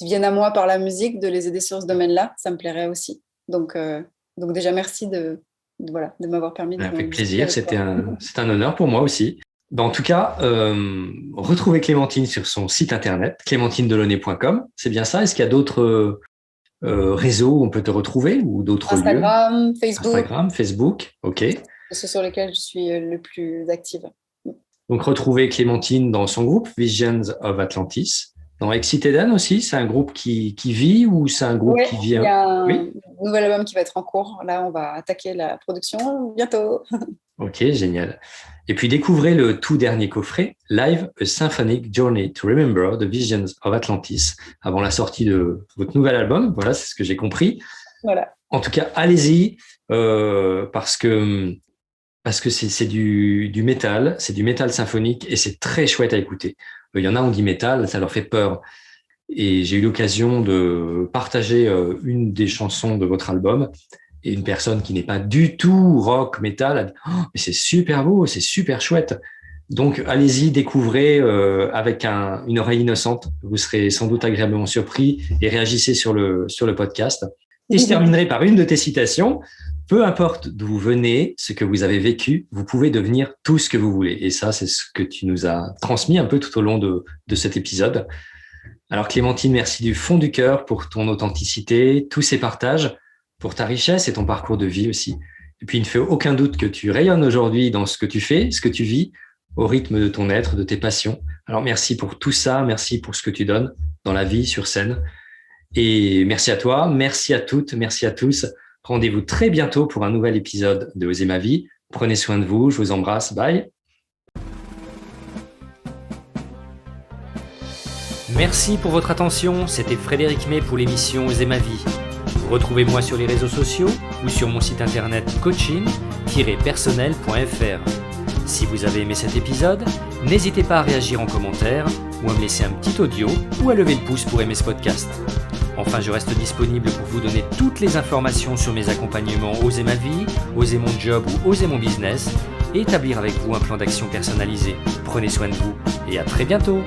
viennent à moi par la musique, de les aider sur ce domaine-là. Ça me plairait aussi. Donc déjà, merci de m'avoir permis de Avec discuter plaisir, avec toi. c'est un honneur pour moi aussi. En tout cas, retrouvez Clémentine sur son site internet, clémentinedelaunay.com. C'est bien ça? Est-ce qu'il y a d'autres réseaux où on peut te retrouver ou d'autres lieux? Instagram, Facebook, ok. C'est ceux sur lesquels je suis le plus active. Donc, retrouvez Clémentine dans son groupe Visions of Atlantis. Dans Exit Eden aussi, c'est un groupe qui vit ou c'est un groupe qui vient? Il y a un nouvel album qui va être en cours. Là, on va attaquer la production bientôt. Ok, génial. Et puis, découvrez le tout dernier coffret, Live, A Symphonic Journey to Remember the Visions of Atlantis, avant la sortie de votre nouvel album. Voilà, c'est ce que j'ai compris. Voilà. En tout cas, allez-y, parce que c'est du métal, c'est du métal symphonique et c'est très chouette à écouter. Il y en a, on dit métal, ça leur fait peur. Et j'ai eu l'occasion de partager une des chansons de votre album et une personne qui n'est pas du tout rock, métal, a dit « Oh, mais c'est super beau, c'est super chouette ». Donc, allez-y, découvrez avec une oreille innocente. Vous serez sans doute agréablement surpris et réagissez sur le podcast. Et je terminerai par une de tes citations. Peu importe d'où vous venez, ce que vous avez vécu, vous pouvez devenir tout ce que vous voulez. Et ça, c'est ce que tu nous as transmis un peu tout au long de cet épisode. Alors Clémentine, merci du fond du cœur pour ton authenticité, tous ces partages, pour ta richesse et ton parcours de vie aussi. Et puis, il ne fait aucun doute que tu rayonnes aujourd'hui dans ce que tu fais, ce que tu vis, au rythme de ton être, de tes passions. Alors merci pour tout ça, merci pour ce que tu donnes dans la vie, sur scène. Et merci à toi, merci à toutes, merci à tous. Rendez-vous très bientôt pour un nouvel épisode de Oser ma vie. Prenez soin de vous, je vous embrasse, bye. Merci pour votre attention, c'était Frédéric May pour l'émission Oser ma vie. Retrouvez-moi sur les réseaux sociaux ou sur mon site internet coaching-personnel.fr. Si vous avez aimé cet épisode, n'hésitez pas à réagir en commentaire ou à me laisser un petit audio ou à lever le pouce pour aimer ce podcast. Enfin, je reste disponible pour vous donner toutes les informations sur mes accompagnements Oser ma vie, Oser mon job ou Oser mon business et établir avec vous un plan d'action personnalisé. Prenez soin de vous et à très bientôt.